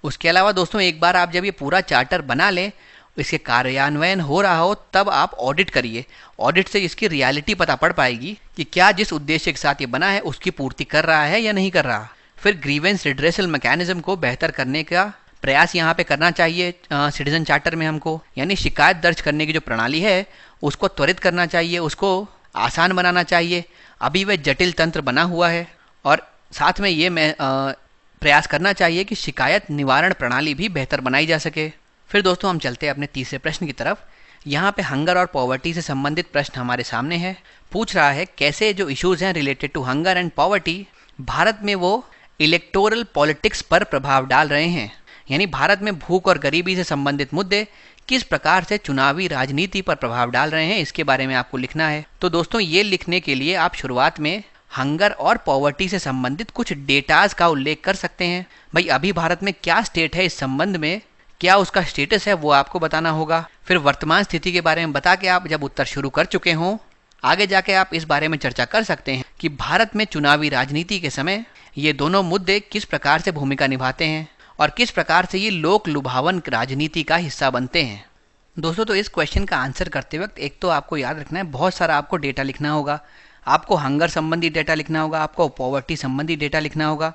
उसके अलावा दोस्तों एक बार आप जब ये पूरा चार्टर बना लें, इसके कार्यान्वयन हो रहा हो, तब आप ऑडिट करिए। ऑडिट से इसकी रियलिटी पता पड़ पाएगी कि क्या जिस उद्देश्य के साथ ये बना है उसकी पूर्ति कर रहा है या नहीं कर रहा। फिर ग्रीवेंस रिड्रेसल मैकेनिज्म को बेहतर करने का प्रयास यहाँ पे करना चाहिए सिटीजन चार्टर में हमको, यानी शिकायत दर्ज करने की जो प्रणाली है उसको त्वरित करना चाहिए, उसको आसान बनाना चाहिए। अभी वह जटिल तंत्र बना हुआ है और साथ में ये प्रयास करना चाहिए कि शिकायत निवारण प्रणाली भी बेहतर बनाई जा सके। फिर दोस्तों हम चलते हैं अपने तीसरे प्रश्न की तरफ। यहाँ पे हंगर और पॉवर्टी से संबंधित प्रश्न हमारे सामने है। पूछ रहा है कैसे जो इश्यूज हैं related to hunger and poverty Bharat में वो इलेक्टोरल पॉलिटिक्स पर प्रभाव डाल रहे हैं। यानी भारत में भूख और गरीबी से संबंधित मुद्दे किस प्रकार से चुनावी राजनीति पर प्रभाव डाल रहे हैं, इसके बारे में आपको लिखना है। तो दोस्तों, ये लिखने के लिए आप शुरुआत में हंगर और पॉवर्टी से संबंधित कुछ डेटाज का उल्लेख कर सकते हैं। भाई अभी भारत में क्या स्टेट है, इस संबंध में क्या उसका स्टेटस है, वो आपको बताना होगा। फिर वर्तमान स्थिति के बारे में बता के आप जब उत्तर शुरू कर चुके हों, आगे जाके आप इस बारे में चर्चा कर सकते हैं कि भारत में चुनावी राजनीति के समय ये दोनों मुद्दे किस प्रकार से भूमिका निभाते हैं और किस प्रकार से ये लोक लुभावन राजनीति का हिस्सा बनते हैं। दोस्तों, तो इस क्वेश्चन का आंसर करते वक्त एक तो आपको याद रखना है, बहुत सारा आपको डेटा लिखना होगा। आपको हंगर संबंधी डेटा लिखना होगा, आपको पॉवर्टी संबंधी डेटा लिखना होगा।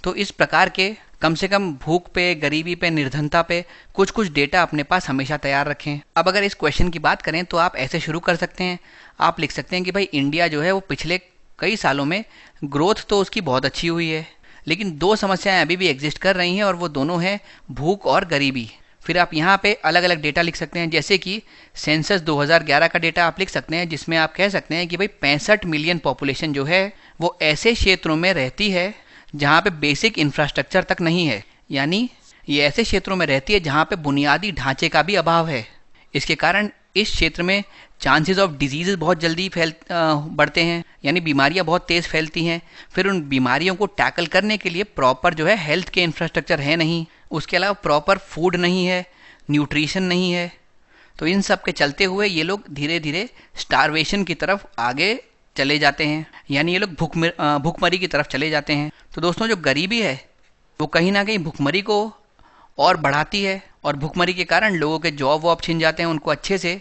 तो इस प्रकार के कम से कम भूख पे, गरीबी पे, निर्धनता पे कुछ कुछ डेटा अपने पास हमेशा तैयार रखें। अब अगर इस क्वेश्चन की बात करें तो आप ऐसे शुरू कर सकते हैं। आप लिख सकते हैं कि भाई इंडिया जो है वो पिछले कई सालों में ग्रोथ तो उसकी बहुत अच्छी हुई है, लेकिन दो समस्याएं अभी भी एग्जिस्ट कर रही हैं और वो दोनों हैं भूख और गरीबी। फिर आप यहाँ पे अलग अलग डेटा लिख सकते हैं, जैसे कि सेंसस 2011 का डेटा आप लिख सकते हैं, जिसमें आप कह सकते हैं कि भाई 65 मिलियन पॉपुलेशन जो है वो ऐसे क्षेत्रों में रहती है जहाँ पे बेसिक इंफ्रास्ट्रक्चर तक नहीं है। यानी ये ऐसे क्षेत्रों में रहती है जहाँ पे बुनियादी ढांचे का भी अभाव है। इसके कारण इस क्षेत्र में चांसेस ऑफ डिजीज़ बहुत जल्दी बढ़ते हैं, यानी बीमारियां बहुत तेज़ फैलती हैं। फिर उन बीमारियों को टैकल करने के लिए प्रॉपर जो है हेल्थ के इंफ्रास्ट्रक्चर है नहीं, उसके अलावा प्रॉपर फूड नहीं है, न्यूट्रिशन नहीं है। तो इन सब के चलते हुए ये लोग धीरे धीरे स्टारवेशन की तरफ आगे चले जाते हैं, यानी ये लोग भूखमरी की तरफ चले जाते हैं। तो दोस्तों, जो गरीबी है वो कहीं ना कहीं भूखमरी को और बढ़ाती है, और भूखमरी के कारण लोगों के जॉब वॉब छिन जाते हैं, उनको अच्छे से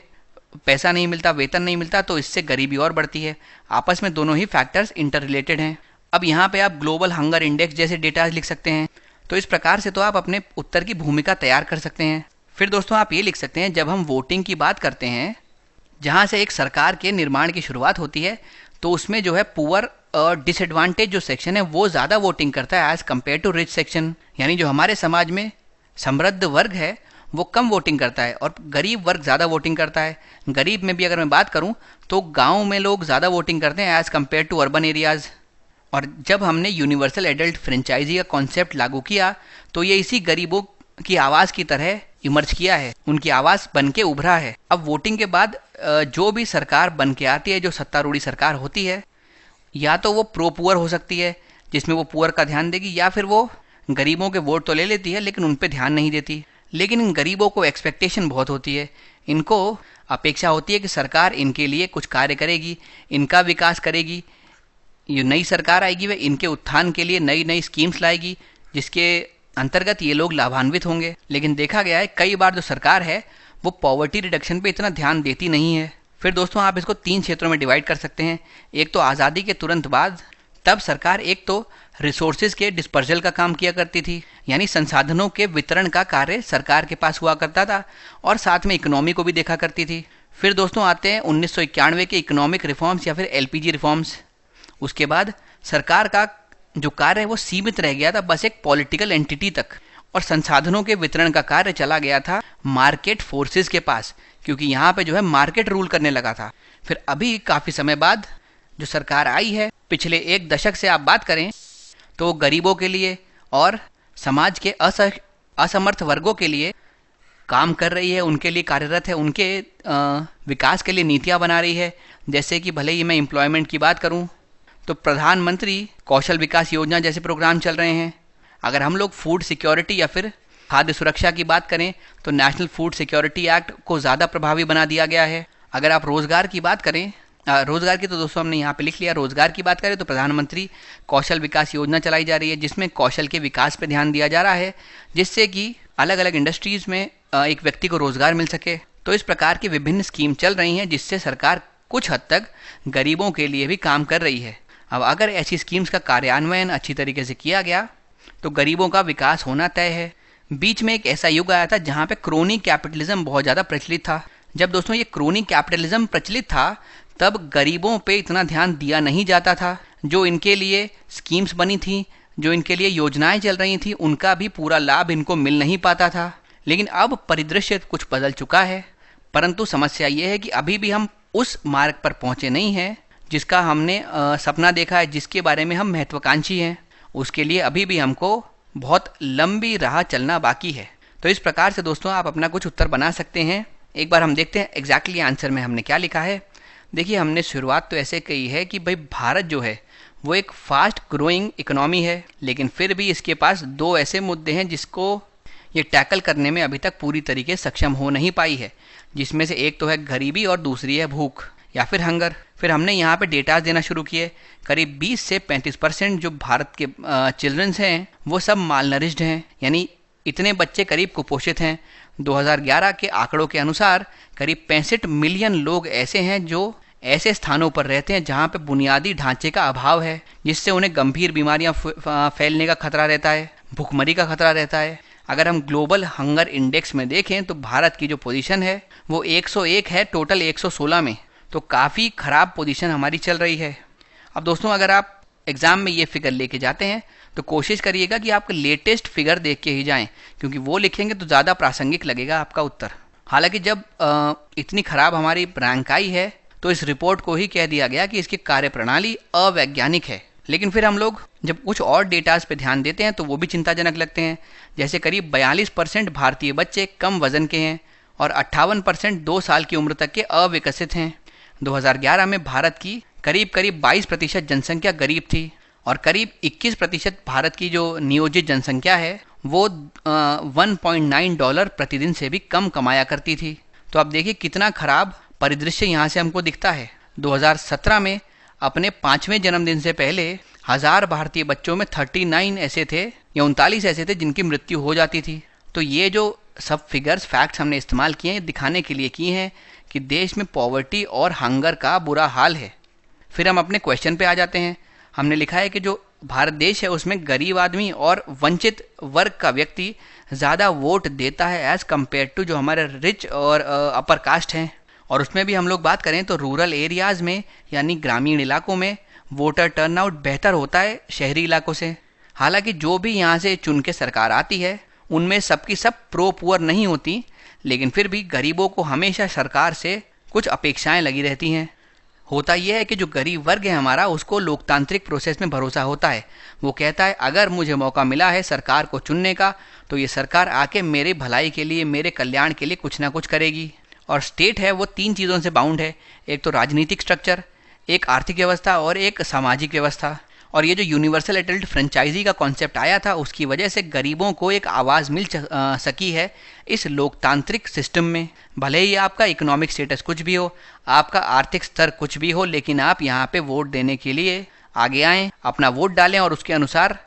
पैसा नहीं मिलता, वेतन नहीं मिलता, तो इससे गरीबी और बढ़ती है। आपस में दोनों ही फैक्टर्स इंटर रिलेटेड हैं। अब यहाँ पे आप ग्लोबल हंगर इंडेक्स जैसे डेटा लिख सकते हैं। तो इस प्रकार से तो आप अपने उत्तर की भूमिका तैयार कर सकते हैं। फिर दोस्तों, आप ये लिख सकते हैं, जब हम वोटिंग की बात करते हैं, जहाँ से एक सरकार के निर्माण की शुरुआत होती है, तो उसमें जो है पुअर डिसएडवांटेज जो सेक्शन है वो ज़्यादा वोटिंग करता है as compare to rich section. यानी जो हमारे समाज में समृद्ध वर्ग है वो कम वोटिंग करता है और गरीब वर्ग ज़्यादा वोटिंग करता है। गरीब में भी अगर मैं बात करूं तो गांव में लोग ज़्यादा वोटिंग करते हैं as compare to urban areas. और जब हमने यूनिवर्सल एडल्ट फ्रेंचाइजी का कॉन्सेप्ट लागू किया तो ये इसी गरीबों की आवाज़ की तरह इमर्ज किया है, उनकी आवाज़ बन के उभरा है। अब वोटिंग के बाद जो भी सरकार बन के आती है, जो सत्तारूढ़ी सरकार होती है, या तो वो प्रो पुअर हो सकती है जिसमें वो पुअर का ध्यान देगी, या फिर वो गरीबों के वोट तो ले लेती है लेकिन उन पे ध्यान नहीं देती। लेकिन इन गरीबों को एक्सपेक्टेशन बहुत होती है, इनको अपेक्षा होती है कि सरकार इनके लिए कुछ कार्य करेगी, इनका विकास करेगी। ये नई सरकार आएगी वह इनके उत्थान के लिए नई नई स्कीम्स लाएगी जिसके अंतर्गत ये लोग लाभान्वित होंगे। लेकिन देखा गया है कई बार जो सरकार है वो पॉवर्टी रिडक्शन पे इतना ध्यान देती नहीं है। फिर दोस्तों, आप इसको 3 क्षेत्रों में डिवाइड कर सकते हैं। एक तो आज़ादी के तुरंत बाद, तब सरकार एक तो रिसोर्सेज के डिस्पर्जल का काम किया करती थी, यानी संसाधनों के वितरण का कार्य सरकार के पास हुआ करता था, और साथ में इकोनॉमी को भी देखा करती थी। फिर दोस्तों आते हैं 1991 के इकोनॉमिक रिफॉर्म्स या फिर एलपीजी रिफॉर्म्स। उसके बाद सरकार का जो कार्य है वो सीमित रह गया था बस एक पॉलिटिकल एंटिटी तक, और संसाधनों के वितरण का कार्य चला गया था मार्केट फोर्सेस के पास, क्योंकि यहाँ पे जो है मार्केट रूल करने लगा था। फिर अभी काफ़ी समय बाद जो सरकार आई है, पिछले 1 दशक से आप बात करें तो गरीबों के लिए और समाज के असमर्थ वर्गों के लिए काम कर रही है, उनके लिए कार्यरत है, उनके विकास के लिए नीतियाँ बना रही है। जैसे कि भले ही मैं एम्प्लॉयमेंट की बात करूँ तो प्रधानमंत्री कौशल विकास योजना जैसे प्रोग्राम चल रहे हैं। अगर हम लोग फूड सिक्योरिटी या फिर खाद्य सुरक्षा की बात करें तो नेशनल फूड सिक्योरिटी एक्ट को ज़्यादा प्रभावी बना दिया गया है। अगर आप रोज़गार की बात करें, रोज़गार की तो दोस्तों हमने यहाँ पे लिख लिया। रोज़गार की बात करें तो प्रधानमंत्री कौशल विकास योजना चलाई जा रही है, जिसमें कौशल के विकास पे ध्यान दिया जा रहा है, जिससे कि अलग अलग इंडस्ट्रीज़ में एक व्यक्ति को रोज़गार मिल सके। तो इस प्रकार की विभिन्न स्कीम चल रही हैं जिससे सरकार कुछ हद तक गरीबों के लिए भी काम कर रही है। अब अगर ऐसी स्कीम्स का कार्यान्वयन अच्छी तरीके से किया गया तो गरीबों का विकास होना तय है। बीच में एक ऐसा युग आया था जहाँ पे क्रोनी कैपिटलिज्म बहुत ज़्यादा प्रचलित था। जब दोस्तों ये क्रोनी कैपिटलिज्म प्रचलित था तब गरीबों पे इतना ध्यान दिया नहीं जाता था। जो इनके लिए स्कीम्स बनी थी, जो इनके लिए योजनाएं चल रही थी, उनका भी पूरा लाभ इनको मिल नहीं पाता था। लेकिन अब परिदृश्य कुछ बदल चुका है, परंतु समस्या ये है कि अभी भी हम उस मार्ग पर पहुँचे नहीं हैं जिसका हमने सपना देखा है, जिसके बारे में हम महत्वाकांक्षी हैं। उसके लिए अभी भी हमको बहुत लंबी राह चलना बाकी है। तो इस प्रकार से दोस्तों आप अपना कुछ उत्तर बना सकते हैं। एक बार हम देखते हैं एग्जैक्टली आंसर में हमने क्या लिखा है। देखिए, हमने शुरुआत तो ऐसे कही है कि भाई भारत जो है वो एक फास्ट ग्रोइंग इकोनॉमी है, लेकिन फिर भी इसके पास दो ऐसे मुद्दे हैं जिसको ये टैकल करने में अभी तक पूरी तरीके से सक्षम हो नहीं पाई है, जिसमें से एक तो है गरीबी और दूसरी है भूख या फिर हंगर। फिर हमने यहाँ पे डेटाज देना शुरू किए। करीब 20 से 35% जो भारत के चिल्ड्रंस हैं वो सब मालनरिश्ड हैं, यानी इतने बच्चे करीब कुपोषित हैं। 2011 के आंकड़ों के अनुसार करीब 65 मिलियन लोग ऐसे हैं जो ऐसे स्थानों पर रहते हैं जहाँ पे बुनियादी ढांचे का अभाव है, जिससे उन्हें गंभीर बीमारियाँ फैलने का खतरा रहता है, भुखमरी का खतरा रहता है। अगर हम ग्लोबल हंगर इंडेक्स में देखें तो भारत की जो पोजीशन है वो 101 है टोटल 116 में, तो काफ़ी ख़राब पोजीशन हमारी चल रही है। अब दोस्तों, अगर आप एग्ज़ाम में ये फिगर लेके जाते हैं तो कोशिश करिएगा कि आप लेटेस्ट फिगर देख के ही जाएं, क्योंकि वो लिखेंगे तो ज़्यादा प्रासंगिक लगेगा आपका उत्तर। हालांकि जब इतनी ख़राब हमारी रैंक आई है तो इस रिपोर्ट को ही कह दिया गया कि इसकी कार्यप्रणाली अवैज्ञानिक है, लेकिन फिर हम लोग जब कुछ और डेटाज पे ध्यान देते हैं तो वो भी चिंताजनक लगते हैं। जैसे करीब 42% भारतीय बच्चे कम वजन के हैं और 58% 2 साल की उम्र तक के अविकसित हैं। 2011 में भारत की करीब 22% जनसंख्या गरीब थी और करीब 21% भारत की जो नियोजित जनसंख्या है वो $1.9 प्रतिदिन से भी कम कमाया करती थी। तो अब देखिए कितना खराब परिदृश्य यहाँ से हमको दिखता है। 2017 में अपने 5वें जन्मदिन से पहले 1000 भारतीय बच्चों में 39 ऐसे थे या 39 ऐसे थे जिनकी मृत्यु हो जाती थी। तो ये जो सब फिगर्स फैक्ट्स हमने इस्तेमाल किए हैं दिखाने के लिए किए हैं कि देश में पॉवर्टी और हंगर का बुरा हाल है। फिर हम अपने क्वेश्चन पे आ जाते हैं। हमने लिखा है कि जो भारत देश है उसमें गरीब आदमी और वंचित वर्ग का व्यक्ति ज़्यादा वोट देता है एज़ कम्पेयर टू जो हमारे रिच और अपर कास्ट हैं। और उसमें भी हम लोग बात करें तो रूरल एरियाज़ में यानी ग्रामीण इलाकों में वोटर टर्नआउट बेहतर होता है शहरी इलाकों से। हालांकि जो भी यहाँ से चुन के सरकार आती है उनमें सबकी सब प्रो पुअर नहीं होती, लेकिन फिर भी गरीबों को हमेशा सरकार से कुछ अपेक्षाएं लगी रहती हैं। होता यह है कि जो गरीब वर्ग है हमारा उसको लोकतांत्रिक प्रोसेस में भरोसा होता है। वो कहता है अगर मुझे मौका मिला है सरकार को चुनने का तो ये सरकार आके मेरे भलाई के लिए मेरे कल्याण के लिए कुछ ना कुछ करेगी। और स्टेट है वो 3 चीज़ों से बाउंड है, एक तो राजनीतिक स्ट्रक्चर, एक आर्थिक व्यवस्था और एक सामाजिक व्यवस्था। और ये जो यूनिवर्सल एडल्ट फ्रेंचाइजी का कॉन्सेप्ट आया था उसकी वजह से गरीबों को एक आवाज़ मिल सकी है इस लोकतांत्रिक सिस्टम में। भले ही आपका इकोनॉमिक स्टेटस कुछ भी हो, आपका आर्थिक स्तर कुछ भी हो, लेकिन आप यहाँ पे वोट देने के लिए आगे आएँ, अपना वोट डालें और उसके अनुसार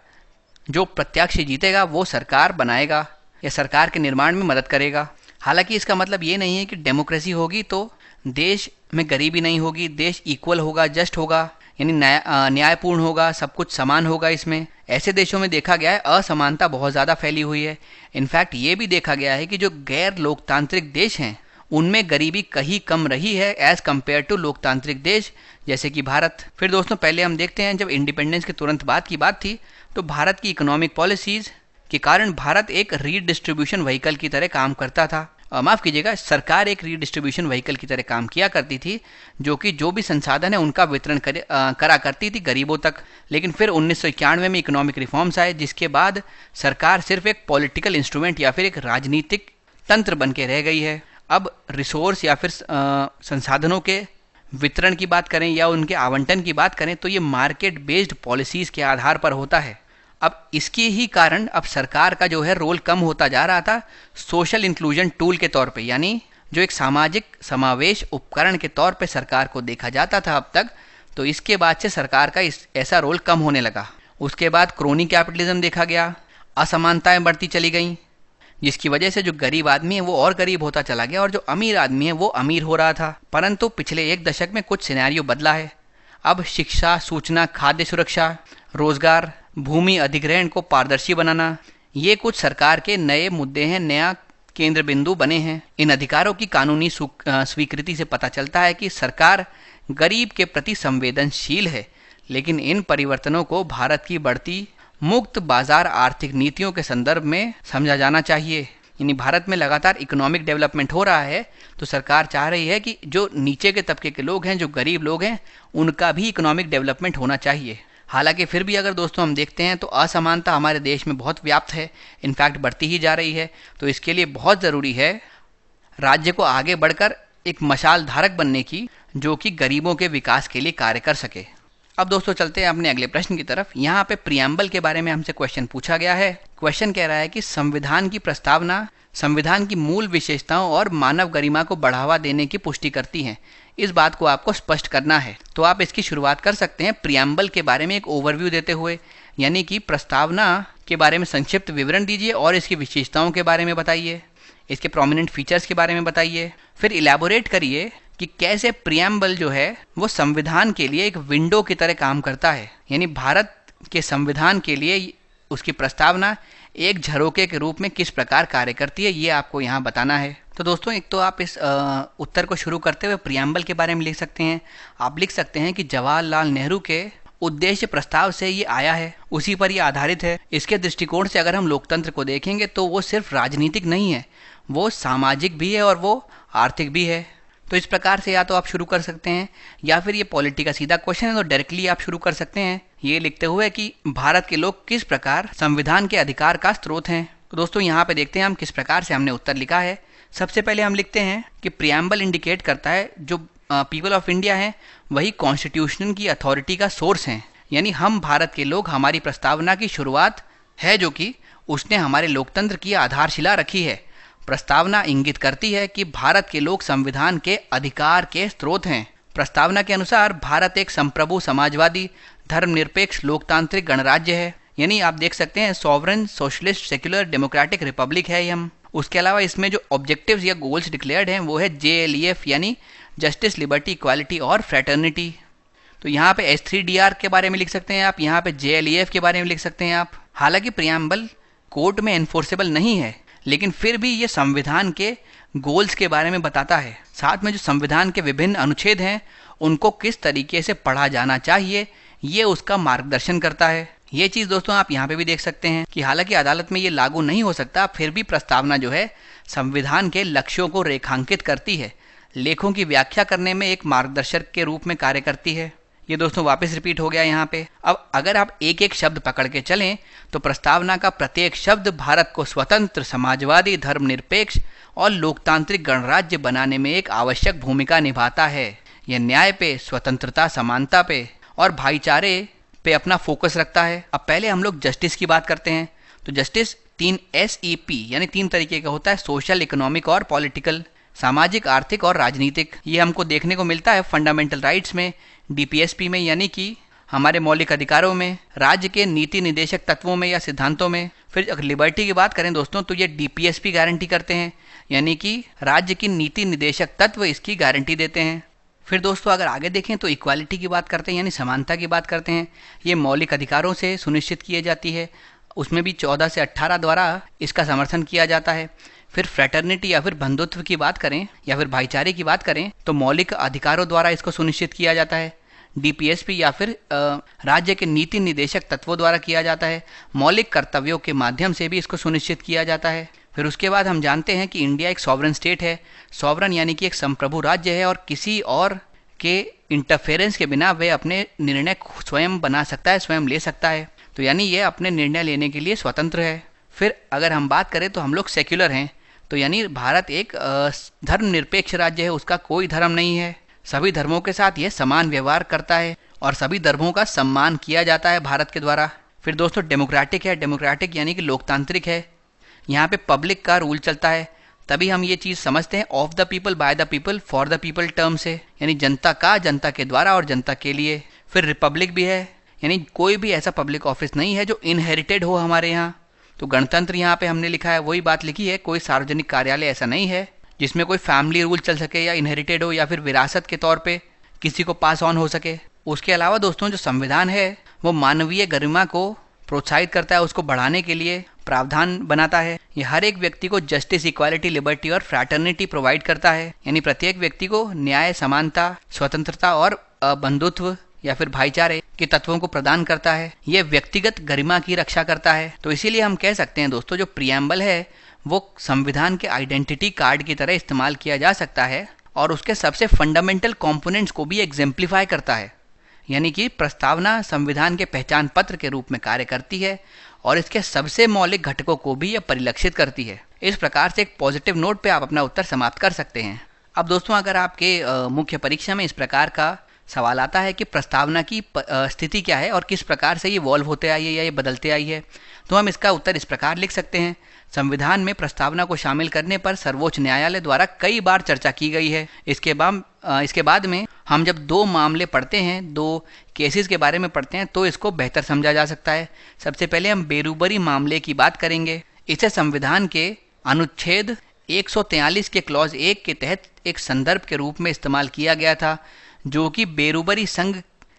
जो प्रत्याशी जीतेगा वो सरकार बनाएगा या सरकार के निर्माण में मदद करेगा। हालांकि इसका मतलब ये नहीं है कि डेमोक्रेसी होगी तो देश में गरीबी नहीं होगी, देश इक्वल होगा, जस्ट होगा, यानी न्यायपूर्ण होगा, सब कुछ समान होगा। इसमें ऐसे देशों में देखा गया है असमानता बहुत ज़्यादा फैली हुई है। इनफैक्ट ये भी देखा गया है कि जो गैर लोकतांत्रिक देश हैं उनमें गरीबी कहीं कम रही है एज़ कम्पेयर टू लोकतांत्रिक देश जैसे कि भारत। फिर दोस्तों पहले हम देखते हैं जब इंडिपेंडेंस के तुरंत बाद की बात थी तो भारत की इकोनॉमिक पॉलिसीज़ के कारण भारत एक रीडिस्ट्रीब्यूशन व्हीकल की तरह काम करता था। माफ़ कीजिएगा, सरकार एक रीडिस्ट्रीब्यूशन व्हीकल की तरह काम किया करती थी जो कि जो भी संसाधन है उनका वितरण करा करती थी गरीबों तक। लेकिन फिर 1991 में इकोनॉमिक रिफॉर्म्स आए जिसके बाद सरकार सिर्फ एक पॉलिटिकल इंस्ट्रूमेंट या फिर एक राजनीतिक तंत्र बन के रह गई है। अब रिसोर्स या फिर संसाधनों के वितरण की बात करें या उनके आवंटन की बात करें तो ये मार्केट बेस्ड पॉलिसीज़ के आधार पर होता है। अब इसके ही कारण अब सरकार का जो है रोल कम होता जा रहा था सोशल इंक्लूजन टूल के तौर पे, यानी जो एक सामाजिक समावेश उपकरण के तौर पे सरकार को देखा जाता था अब तक। तो इसके बाद से सरकार का ऐसा रोल कम होने लगा। उसके बाद क्रोनी कैपिटलिज्म देखा गया, असमानताएं बढ़ती चली गईं जिसकी वजह से जो गरीब आदमी है वो और गरीब होता चला गया और जो अमीर आदमी है वो अमीर हो रहा था। परंतु पिछले 1 दशक में कुछ सिनेरियो बदला है। अब शिक्षा, सूचना, खाद्य सुरक्षा, रोजगार, भूमि अधिग्रहण को पारदर्शी बनाना, ये कुछ सरकार के नए मुद्दे हैं, नया केंद्र बिंदु बने हैं। इन अधिकारों की कानूनी स्वीकृति से पता चलता है कि सरकार गरीब के प्रति संवेदनशील है। लेकिन इन परिवर्तनों को भारत की बढ़ती मुक्त बाजार आर्थिक नीतियों के संदर्भ में समझा जाना चाहिए। यानी भारत में लगातार इकोनॉमिक डेवलपमेंट हो रहा है तो सरकार चाह रही है कि जो नीचे के तबके के लोग हैं, जो गरीब लोग हैं, उनका भी इकोनॉमिक डेवलपमेंट होना चाहिए। हालांकि फिर भी अगर दोस्तों हम देखते हैं तो असमानता हमारे देश में बहुत व्याप्त है, इनफैक्ट बढ़ती ही जा रही है। तो इसके लिए बहुत ज़रूरी है राज्य को आगे बढ़कर एक मशाल धारक बनने की, जो कि गरीबों के विकास के लिए कार्य कर सके। अब दोस्तों चलते हैं अपने अगले प्रश्न की तरफ। यहाँ पे प्रियम्बल के बारे में हमसे क्वेश्चन पूछा गया है। क्वेश्चन कह रहा है कि संविधान की प्रस्तावना संविधान की मूल विशेषताओं और मानव गरिमा को बढ़ावा देने की पुष्टि करती है। इस बात को आपको स्पष्ट करना है। तो आप इसकी शुरुआत कर सकते हैं प्रियम्बल के बारे में एक ओवरव्यू देते हुए, यानी कि प्रस्तावना के बारे में संक्षिप्त विवरण दीजिए और इसकी विशेषताओं के बारे में बताइए, इसके प्रोमिनेंट फीचर्स के बारे में बताइए। फिर इलैबोरेट करिए कि कैसे प्रियम्बल जो है वो संविधान के लिए एक विंडो की तरह काम करता है, यानी भारत के संविधान के लिए उसकी प्रस्तावना एक झरोके के रूप में किस प्रकार कार्य करती है, ये आपको यहाँ बताना है। तो दोस्तों एक तो आप इस उत्तर को शुरू करते हुए प्रियम्बल के बारे में लिख सकते हैं। आप लिख सकते हैं कि जवाहरलाल नेहरू के उद्देश्य प्रस्ताव से ये आया है, उसी पर ये आधारित है। इसके दृष्टिकोण से अगर हम लोकतंत्र को देखेंगे तो वो सिर्फ राजनीतिक नहीं है, वो सामाजिक भी है और वो आर्थिक भी है। तो इस प्रकार से या तो आप शुरू कर सकते हैं, या फिर ये पॉलिटी का सीधा क्वेश्चन है तो डायरेक्टली आप शुरू कर सकते हैं ये लिखते हुए कि भारत के लोग किस प्रकार संविधान के अधिकार का स्रोत हैं। तो दोस्तों यहाँ पे देखते हैं हम किस प्रकार से हमने उत्तर लिखा है। सबसे पहले हम लिखते हैं कि प्रियम्बल इंडिकेट करता है जो पीपल ऑफ इंडिया हैं वही कॉन्स्टिट्यूशन की अथॉरिटी का सोर्स हैं, यानी हम भारत के लोग हमारी प्रस्तावना की शुरुआत है, जो कि उसने हमारे लोकतंत्र की आधारशिला रखी है। प्रस्तावना इंगित करती है कि भारत के लोग संविधान के अधिकार के स्रोत हैं। प्रस्तावना के अनुसार भारत एक संप्रभु समाजवादी धर्मनिरपेक्ष लोकतांत्रिक गणराज्य है, यानी आप देख सकते हैं sovereign socialist secular democratic Republic है हम। उसके अलावा इसमें जो ऑब्जेक्टिव्स या गोल्स डिक्लेयर्ड हैं वो है JLEF, यानी जस्टिस, लिबर्टी, इक्वालिटी और फ्रेटर्निटी। तो यहाँ पे S3DR के बारे में लिख सकते हैं आप, यहाँ पे JLEF के बारे में लिख सकते हैं आप। हालांकि प्रियम्बल कोर्ट में एनफोर्सेबल नहीं है, लेकिन फिर भी ये संविधान के गोल्स के बारे में बताता है। साथ में जो संविधान के विभिन्न अनुच्छेद हैं उनको किस तरीके से पढ़ा जाना चाहिए ये उसका मार्गदर्शन करता है। ये चीज़ दोस्तों आप यहाँ पे भी देख सकते हैं कि हालांकि अदालत में ये लागू नहीं हो सकता, फिर भी प्रस्तावना जो है संविधान के लक्ष्यों को रेखांकित करती है, लेखों की व्याख्या करने में एक मार्गदर्शक के रूप में कार्य करती है। ये दोस्तों वापस रिपीट हो गया यहाँ पे। अब अगर आप एक एक शब्द पकड़ के चलें तो प्रस्तावना का प्रत्येक शब्द भारत को स्वतंत्र, समाजवादी, धर्मनिरपेक्ष और लोकतांत्रिक गणराज्य बनाने में एक आवश्यक भूमिका निभाता है। यह न्याय पे, स्वतंत्रता, समानता पे और भाईचारे पे अपना फोकस रखता है। अब पहले हम लोग जस्टिस की बात करते हैं। तो जस्टिस 3 SEP यानी 3 तरीके का होता है, सोशल, इकोनॉमिक और पॉलिटिकल, सामाजिक, आर्थिक और राजनीतिक। ये हमको देखने को मिलता है फंडामेंटल राइट्स में, DPSP में यानी कि हमारे मौलिक अधिकारों में, राज्य के नीति निदेशक तत्वों में या सिद्धांतों में। फिर अगर लिबर्टी की बात करें दोस्तों तो ये DPSP गारंटी करते हैं, यानी कि राज्य की नीति निदेशक तत्व इसकी गारंटी देते हैं। फिर दोस्तों अगर आगे देखें तो इक्वालिटी की बात करते हैं, यानी समानता की बात करते हैं। ये मौलिक अधिकारों से सुनिश्चित की जाती है, उसमें भी 14 से 18 द्वारा इसका समर्थन किया जाता है। फिर फ्रेटर्निटी या फिर बंधुत्व की बात करें या फिर भाईचारे की बात करें तो मौलिक अधिकारों द्वारा इसको सुनिश्चित किया जाता है। DPSP या फिर राज्य के नीति निदेशक तत्वों द्वारा किया जाता है। मौलिक कर्तव्यों के माध्यम से भी इसको सुनिश्चित किया जाता है। फिर उसके बाद हम जानते हैं कि इंडिया एक सॉवरन स्टेट है। सॉवरन यानी कि एक संप्रभु राज्य है और किसी और के इंटरफेरेंस के बिना वह अपने निर्णय स्वयं बना सकता है, स्वयं ले सकता है। तो यानी यह अपने निर्णय लेने के लिए स्वतंत्र है। फिर अगर हम बात करें तो हम लोग सेक्युलर हैं, तो यानी भारत एक धर्मनिरपेक्ष राज्य है, उसका कोई धर्म नहीं है। सभी धर्मों के साथ यह समान व्यवहार करता है और सभी धर्मों का सम्मान किया जाता है भारत के द्वारा। फिर दोस्तों डेमोक्रेटिक है। डेमोक्रेटिक यानी कि लोकतांत्रिक है। यहाँ पे पब्लिक का रूल चलता है, तभी हम ये चीज़ समझते हैं of the people, by the people, for the people term से, यानी जनता का, जनता के द्वारा और जनता के लिए। फिर रिपब्लिक भी है, यानी कोई भी ऐसा पब्लिक ऑफिस नहीं है जो इनहेरिटेड हो हमारे यहाँ। तो गणतंत्र यहाँ पे हमने लिखा है, वही बात लिखी है, कोई सार्वजनिक कार्यालय ऐसा नहीं है जिसमें कोई फैमिली रूल चल सके या इनहेरिटेड हो या फिर विरासत के तौर पे किसी को पास ऑन हो सके। उसके अलावा दोस्तों जो संविधान है वो मानवीय गरिमा को प्रोत्साहित करता है, उसको बढ़ाने के लिए प्रावधान बनाता है। ये हर एक व्यक्ति को जस्टिस, इक्वालिटी, लिबर्टी और फ्रैटर्निटी प्रोवाइड करता है, यानी प्रत्येक व्यक्ति को न्याय, समानता, स्वतंत्रता और बंधुत्व या फिर भाईचारे के तत्वों को प्रदान करता है। यह व्यक्तिगत गरिमा की रक्षा करता है। तो इसीलिए हम कह सकते हैं दोस्तों जो प्रियम्बल है वो संविधान के आइडेंटिटी कार्ड की तरह इस्तेमाल किया जा सकता है और उसके सबसे फंडामेंटल कंपोनेंट्स को भी एग्जेम्प्लीफाई करता है। यानी कि प्रस्तावना संविधान के पहचान पत्र के रूप में कार्य करती है और इसके सबसे मौलिक घटकों को भी यह परिलक्षित करती है। इस प्रकार से एक पॉजिटिव नोट पे आप अपना उत्तर समाप्त कर सकते हैं। अब दोस्तों, अगर आपके मुख्य परीक्षा में इस प्रकार का सवाल आता है कि प्रस्तावना की स्थिति क्या है और किस प्रकार से ये इवॉल्व होते आई है या ये बदलते आई है, तो हम इसका उत्तर इस प्रकार लिख सकते हैं। संविधान में प्रस्तावना को शामिल करने पर सर्वोच्च न्यायालय द्वारा कई बार चर्चा की गई है। इसके बाद में हम जब दो मामले पढ़ते हैं, दो केसेस के बारे में पढ़ते हैं, तो इसको बेहतर समझा जा सकता है। सबसे पहले हम बेरूबरी मामले की बात करेंगे। इसे संविधान के अनुच्छेद 143 के क्लॉज 1 के तहत एक संदर्भ के रूप में इस्तेमाल किया गया था, जो कि बेरूबरी संघ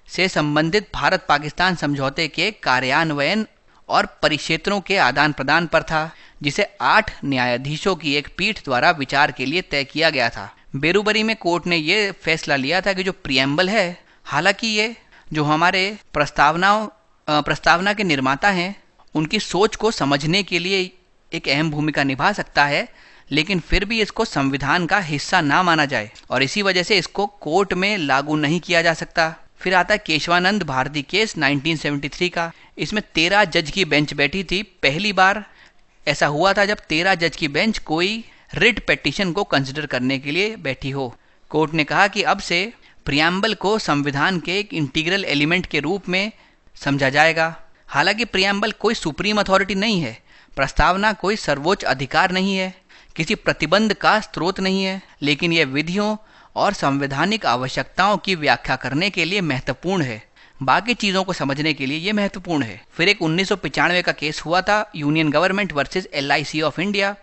से संबंधित भारत पाकिस्तान समझौते के कार्यान्वयन और परिक्षेत्रों के आदान प्रदान पर था, जिसे 8 न्यायाधीशों की एक पीठ द्वारा विचार के लिए तय किया गया था। बेरूबरी में कोर्ट ने यह फैसला लिया था कि जो प्रियम्बल है, हालांकि ये जो हमारे प्रस्तावना के निर्माता हैं, उनकी सोच को समझने के लिए एक अहम भूमिका निभा सकता है, लेकिन फिर भी इसको संविधान का हिस्सा ना माना जाए और इसी वजह से इसको कोर्ट में लागू नहीं किया जा सकता। फिर आता है केशवानंद भारती केस 1973 का। इसमें 13 जज की बेंच बैठी थी। पहली बार ऐसा हुआ था जब 13 जज की बेंच कोई रिट पिटीशन को कंसिडर करने के लिए बैठी हो। कोर्ट ने कहा कि अब से प्रियम्बल को संविधान के एक इंटीग्रल एलिमेंट के रूप में समझा जाएगा। हालांकि प्रियम्बल कोई सुप्रीम अथॉरिटी नहीं है, प्रस्तावना कोई सर्वोच्च अधिकार नहीं है, किसी प्रतिबंध का स्रोत नहीं है, लेकिन यह विधियों और संवैधानिक आवश्यकताओं की व्याख्या करने के लिए महत्वपूर्ण है। बाकी चीज़ों को समझने के लिए यह महत्वपूर्ण है। फिर एक 1995 का केस हुआ था, union government versus LIC of India.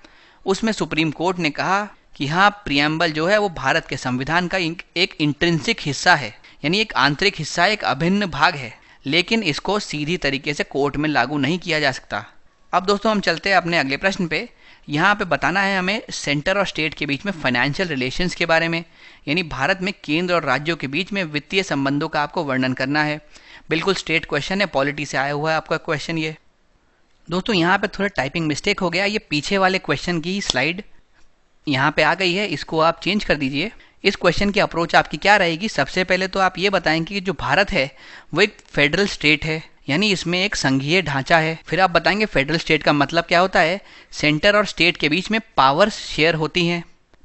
उसमें सुप्रीम कोर्ट ने कहा कि हाँ, प्रियम्बल जो है वो भारत के संविधान का एक इंट्रिंसिक हिस्सा है, यानी एक आंतरिक हिस्सा, एक अभिन्न भाग है, लेकिन इसको सीधी तरीके से कोर्ट में लागू नहीं किया जा सकता। अब दोस्तों, हम चलते हैं अपने अगले प्रश्न पे। यहाँ पे बताना है हमें सेंटर और स्टेट के बीच में फाइनेंशियल रिलेशंस के बारे में, यानी भारत में केंद्र और राज्यों के बीच में वित्तीय संबंधों का आपको वर्णन करना है। बिल्कुल स्टेट क्वेश्चन है, पॉलिटी से आया हुआ है आपका क्वेश्चन ये। दोस्तों, यहाँ पे थोड़ा टाइपिंग मिस्टेक हो गया, ये पीछे वाले क्वेश्चन की स्लाइड यहाँ पे आ गई है, इसको आप चेंज कर दीजिए। इस क्वेश्चन की अप्रोच आपकी क्या रहेगी? सबसे पहले तो आप ये बताएंगे कि जो भारत है वो एक फेडरल स्टेट है, यानी इसमें एक संघीय ढांचा है। फिर आप बताएंगे फेडरल स्टेट का मतलब क्या होता है। सेंटर और स्टेट के बीच में पावर शेयर होती हैं,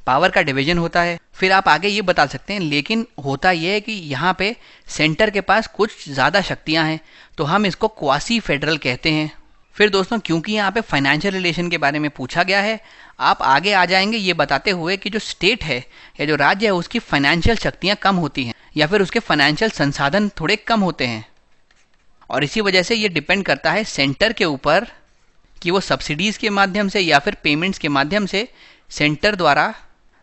पावर का डिवीजन होता है। फिर आप आगे ये बता सकते हैं, लेकिन होता यह है कि यहाँ पे सेंटर के पास कुछ ज़्यादा शक्तियाँ हैं, तो हम इसको क्वासी फेडरल कहते हैं। फिर दोस्तों, क्योंकि यहाँ पे फाइनेंशियल रिलेशन के बारे में पूछा गया है, आप आगे आ जाएंगे ये बताते हुए कि जो स्टेट है या जो राज्य है उसकी फाइनेंशियल शक्तियाँ कम होती हैं या फिर उसके फाइनेंशियल संसाधन थोड़े कम होते हैं, और इसी वजह से ये डिपेंड करता है सेंटर के ऊपर कि वो सब्सिडीज़ के माध्यम से या फिर पेमेंट्स के माध्यम से सेंटर द्वारा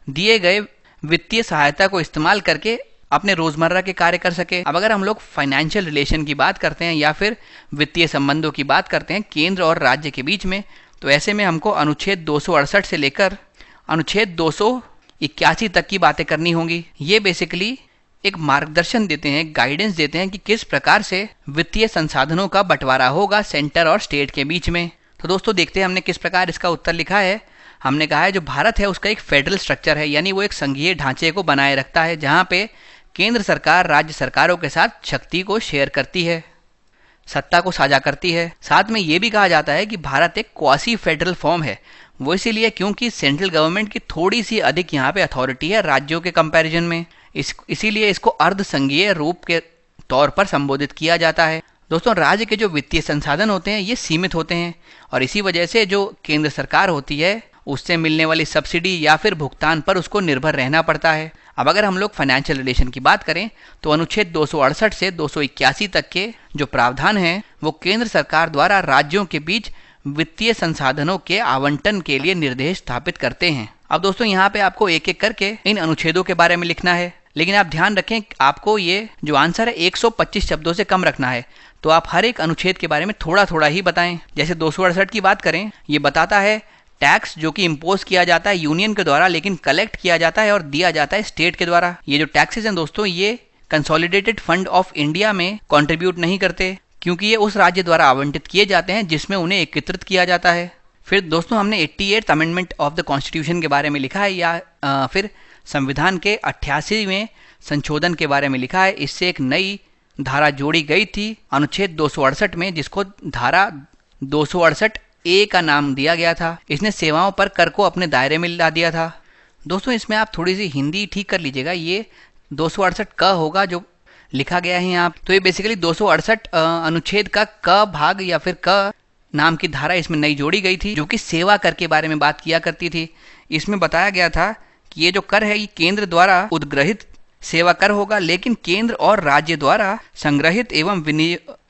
दिए गए वित्तीय सहायता को इस्तेमाल करके अपने रोज़मर्रा के कार्य कर सके। अब अगर हम लोग फाइनेंशियल रिलेशन की बात करते हैं या फिर वित्तीय संबंधों की बात करते हैं केंद्र और राज्य के बीच में, तो ऐसे में हमको अनुच्छेद 268 से लेकर अनुच्छेद 281 तक की बातें करनी होंगी। ये बेसिकली एक मार्गदर्शन देते हैं, गाइडेंस देते हैं कि किस प्रकार से वित्तीय संसाधनों का बंटवारा होगा सेंटर और स्टेट के बीच में। तो दोस्तों, देखते हैं हमने किस प्रकार इसका उत्तर लिखा है। हमने कहा है जो भारत है उसका एक फेडरल स्ट्रक्चर है, यानी वो एक संघीय ढांचे को बनाए रखता है, जहाँ पे केंद्र सरकार राज्य सरकारों के साथ शक्ति को शेयर करती है, सत्ता को साझा करती है। साथ में ये भी कहा जाता है कि भारत एक क्वासी फेडरल फॉर्म है, वो इसीलिए क्योंकि सेंट्रल गवर्नमेंट की थोड़ी सी अधिक यहाँ पे अथॉरिटी है राज्यों के कंपैरिजन में, इसीलिए इसको अर्ध संघीय रूप के तौर पर संबोधित किया जाता है। दोस्तों, राज्य के जो वित्तीय संसाधन होते हैं ये सीमित होते हैं, और इसी वजह से जो केंद्र सरकार होती है उससे मिलने वाली सब्सिडी या फिर भुगतान पर उसको निर्भर रहना पड़ता है। अब अगर हम लोग फाइनेंशियल रिलेशन की बात करें तो अनुच्छेद 268 से 281 तक के जो प्रावधान हैं वो केंद्र सरकार द्वारा राज्यों के बीच वित्तीय संसाधनों के आवंटन के लिए निर्देश स्थापित करते हैं। अब दोस्तों, यहाँ पे आपको एक एक करके इन अनुच्छेदों के बारे में लिखना है, लेकिन आप ध्यान रखें आपको ये जो आंसर है 125 शब्दों से कम रखना है, तो आप हर एक अनुच्छेद के बारे में थोड़ा थोड़ा ही बताएं। जैसे 268 की बात करें, ये बताता है टैक्स जो कि इम्पोज किया जाता है यूनियन के द्वारा, लेकिन कलेक्ट किया जाता है और दिया जाता है स्टेट के द्वारा। ये जो टैक्सेस हैं दोस्तों, ये कंसोलिडेटेड फंड ऑफ इंडिया में कंट्रीब्यूट नहीं करते, क्योंकि ये उस राज्य द्वारा आवंटित किए जाते हैं जिसमें उन्हें एकत्रित किया जाता है। फिर दोस्तों, हमने 88th amendment of the constitution के बारे में लिखा है, या फिर संविधान के 88वें संशोधन के बारे में लिखा है। इससे एक नई धारा जोड़ी गई थी अनुच्छेद 268 में, जिसको धारा 268 ए का नाम दिया गया था। इसने सेवाओं पर कर को अपने दायरे में ला दिया था। दोस्तों इसमें आप थोड़ी सी हिंदी ठीक कर लीजिएगा, ये 268 क होगा जो लिखा गया है यहाँ। तो ये बेसिकली 268 अनुच्छेद का क भाग या फिर क नाम की धारा इसमें नई जोड़ी गई थी, जो कि सेवा कर के बारे में बात किया करती थी। इसमें बताया गया था कि ये जो कर है ये केंद्र द्वारा उद्ग्रहित सेवा कर होगा, लेकिन केंद्र और राज्य द्वारा संग्रहित एवं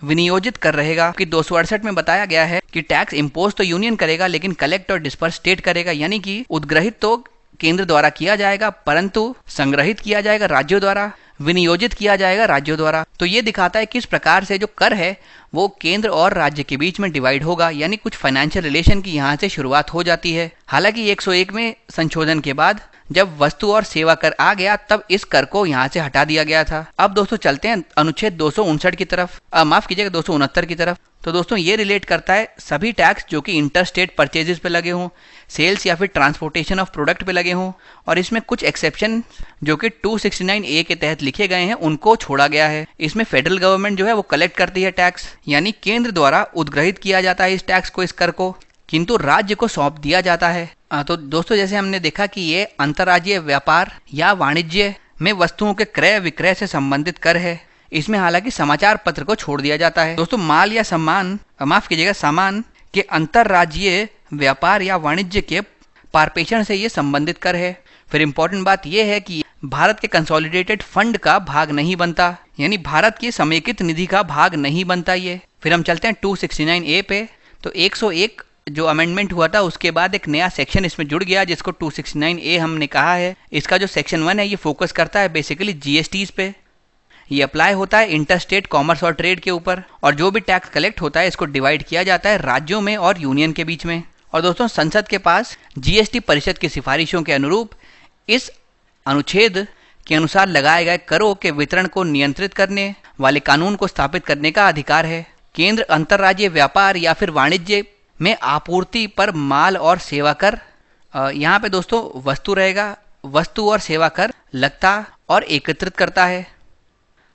विनियोजित कर रहेगा। कि 268 में बताया गया है कि टैक्स इम्पोज तो यूनियन करेगा, लेकिन कलेक्ट और डिस्पर्स स्टेट करेगा। यानी कि उद्ग्रहित तो केंद्र द्वारा किया जाएगा, परंतु संग्रहित किया जाएगा राज्यों द्वारा, विनियोजित किया जाएगा राज्यों द्वारा। तो ये दिखाता है किस प्रकार से जो कर है वो केंद्र और राज्य के बीच में डिवाइड होगा, यानी कुछ फाइनेंशियल रिलेशन की यहाँ से शुरुआत हो जाती है। हालांकि 101 में संशोधन के बाद जब वस्तु और सेवा कर आ गया तब इस कर को यहाँ से हटा दिया गया था। अब दोस्तों चलते हैं अनुच्छेद 259 की तरफ, माफ कीजिएगा 269 की तरफ। तो दोस्तों ये रिलेट करता है सभी टैक्स जो कि इंटर स्टेट परचेजेस पे लगे हों, सेल्स या फिर ट्रांसपोर्टेशन ऑफ प्रोडक्ट पे लगे हों, और इसमें कुछ एक्सेप्शन जो कि 269A के तहत लिखे गए हैं उनको छोड़ा गया है। इसमें फेडरल गवर्नमेंट जो है वो कलेक्ट करती है टैक्स, यानी केंद्र द्वारा उद्ग्रहित किया जाता है इस टैक्स को, इस कर को, किंतु राज्य को सौंप दिया जाता है। तो दोस्तों जैसे हमने देखा कि ये अंतर्राज्यीय व्यापार या वाणिज्य में वस्तुओं के क्रय विक्रय से संबंधित कर है। इसमें हालांकि समाचार पत्र को छोड़ दिया जाता है। दोस्तों माल या सामान के अंतर्राज्यीय व्यापार या वाणिज्य के पारपेक्षण से ये संबंधित कर है। फिर इंपॉर्टेंट बात यह है कि भारत के कंसोलिडेटेड फंड का भाग नहीं बनता, यानी भारत की समेकित निधि का भाग नहीं बनता ये। फिर हम चलते हैं 269A पे। तो 101 जो अमेंडमेंट हुआ था उसके बाद एक नया सेक्शन इसमें जुड़ गया जिसको 269A हमने कहा है। इसका जो सेक्शन 1 है ये फोकस करता है बेसिकली जीएसटीज पे। ये अप्लाई होता है इंटर स्टेट कॉमर्स और ट्रेड के ऊपर, और जो भी टैक्स कलेक्ट होता है इसको डिवाइड किया जाता है राज्यों में और यूनियन के बीच में। और दोस्तों संसद के पास जीएसटी परिषद की सिफारिशों के अनुरूप इस अनुच्छेद के अनुसार लगाए गए करों के वितरण को नियंत्रित करने वाले कानून को स्थापित करने का अधिकार है। केंद्र अंतर्राज्यीय व्यापार या फिर वाणिज्य में आपूर्ति पर माल और सेवा कर, यहाँ पे दोस्तों वस्तु रहेगा, वस्तु और सेवा कर लगता और एकत्रित करता है।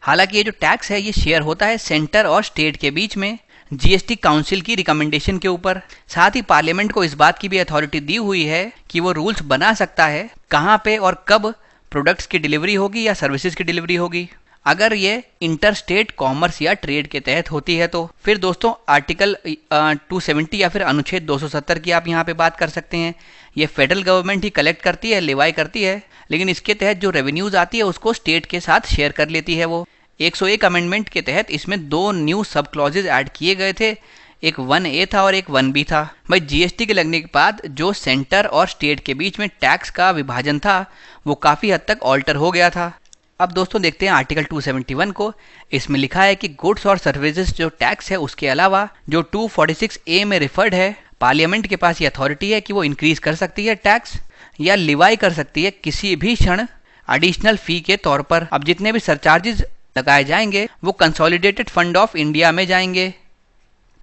हालांकि ये जो टैक्स है ये शेयर होता है सेंटर और स्टेट के बीच में जीएसटी काउंसिल की रिकमेंडेशन के ऊपर। साथ ही पार्लियामेंट को इस बात की भी अथॉरिटी दी हुई है कि वो रूल्स बना सकता है कहाँ पे और कब प्रोडक्ट्स की डिलीवरी होगी या सर्विसेज की डिलीवरी होगी, अगर ये इंटर स्टेट कॉमर्स या ट्रेड के तहत होती है तो। फिर दोस्तों आर्टिकल 270 या फिर अनुच्छेद 270 की आप यहाँ पे बात कर सकते हैं। ये फेडरल गवर्नमेंट ही कलेक्ट करती है, लेवाई करती है, लेकिन इसके तहत जो रेवेन्यूज आती है उसको स्टेट के साथ शेयर कर लेती है वो। 101 अमेंडमेंट के तहत इसमें 2 न्यू सब क्लॉजेज ऐड किए गए थे, एक 1A था और एक 1B था। भाई जीएसटी के लगने के बाद जो सेंटर और स्टेट के बीच में टैक्स का विभाजन था वो काफ़ी हद तक ऑल्टर हो गया था। अब दोस्तों देखते हैं आर्टिकल 271 को। इसमें लिखा है कि गुड्स और सर्विसेज जो टैक्स है उसके अलावा जो 246A में रिफर्ड है, पार्लियामेंट के पास ये अथॉरिटी है कि वो इंक्रीज कर सकती है टैक्स या लिवाई कर सकती है किसी भी क्षण एडिशनल फी के तौर पर। अब जितने भी सरचार्जेस लगाए जाएंगे वो कंसोलिडेटेड फंड ऑफ इंडिया में जाएंगे।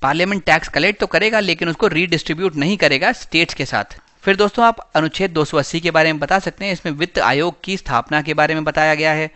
पार्लियामेंट टैक्स कलेक्ट तो करेगा लेकिन उसको रीडिस्ट्रीब्यूट नहीं करेगा स्टेट्स के साथ। फिर दोस्तों आप अनुच्छेद 280 के बारे में बता सकते हैं। इसमें वित्त आयोग की स्थापना के बारे में बताया गया है।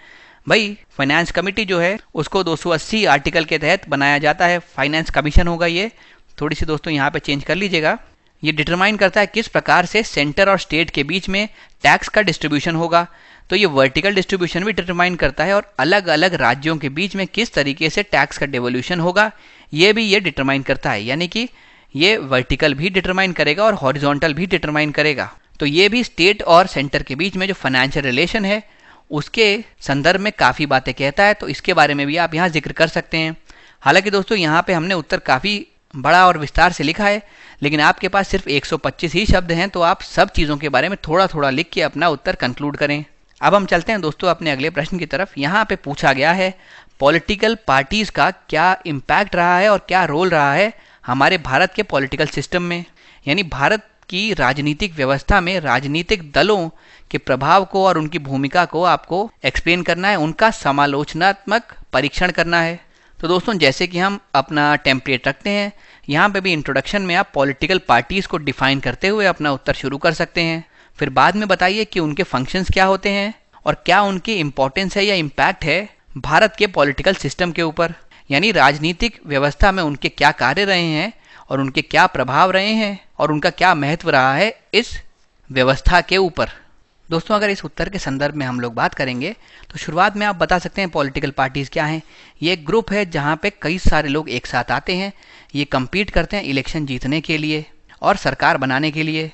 भाई फाइनेंस कमेटी जो है उसको 280 आर्टिकल के तहत बनाया जाता है, फाइनेंस कमीशन होगा ये। थोड़ी सी दोस्तों यहाँ पे चेंज कर लीजिएगा। ये डिटरमाइन करता है किस प्रकार से सेंटर और स्टेट के बीच में टैक्स का डिस्ट्रीब्यूशन होगा। तो ये वर्टिकल डिस्ट्रीब्यूशन भी डिटरमाइन करता है और अलग अलग राज्यों के बीच में किस तरीके से टैक्स का डिवोल्यूशन होगा ये भी ये डिटरमाइन करता है। यानी कि ये वर्टिकल भी डिटरमाइन करेगा और हॉरिजॉन्टल भी डिटरमाइन करेगा। तो ये भी स्टेट और सेंटर के बीच में जो फाइनेंशियल रिलेशन है उसके संदर्भ में काफ़ी बातें कहता है, तो इसके बारे में भी आप यहाँ जिक्र कर सकते हैं। हालांकि दोस्तों यहाँ पे हमने उत्तर काफ़ी बड़ा और विस्तार से लिखा है, लेकिन आपके पास सिर्फ 125 ही शब्द हैं, तो आप सब चीज़ों के बारे में थोड़ा थोड़ा लिख के अपना उत्तर कंक्लूड करें। अब हम चलते हैं दोस्तों अपने अगले प्रश्न की तरफ। यहाँ पे पूछा गया है पॉलिटिकल पार्टीज का क्या इम्पैक्ट रहा है और क्या रोल रहा है हमारे भारत के पॉलिटिकल सिस्टम में। यानी भारत की राजनीतिक व्यवस्था में राजनीतिक दलों के प्रभाव को और उनकी भूमिका को आपको एक्सप्लेन करना है, उनका समालोचनात्मक परीक्षण करना है। तो दोस्तों जैसे कि हम अपना टेम्पलेट रखते हैं, यहाँ पे भी इंट्रोडक्शन में आप पॉलिटिकल पार्टीज को डिफाइन करते हुए अपना उत्तर शुरू कर सकते हैं। फिर बाद में बताइए कि उनके फंक्शंस क्या होते हैं और क्या उनकी इंपॉर्टेंस है या इम्पैक्ट है भारत के पॉलिटिकल सिस्टम के ऊपर, यानी राजनीतिक व्यवस्था में उनके क्या कार्य रहे हैं और उनके क्या प्रभाव रहे हैं और उनका क्या महत्व रहा है इस व्यवस्था के ऊपर। दोस्तों, अगर इस उत्तर के संदर्भ में हम लोग बात करेंगे तो शुरुआत में आप बता सकते हैं पॉलिटिकल पार्टीज़ क्या हैं। ये एक ग्रुप है जहाँ पे कई सारे लोग एक साथ आते हैं, ये कम्पीट करते हैं इलेक्शन जीतने के लिए और सरकार बनाने के लिए।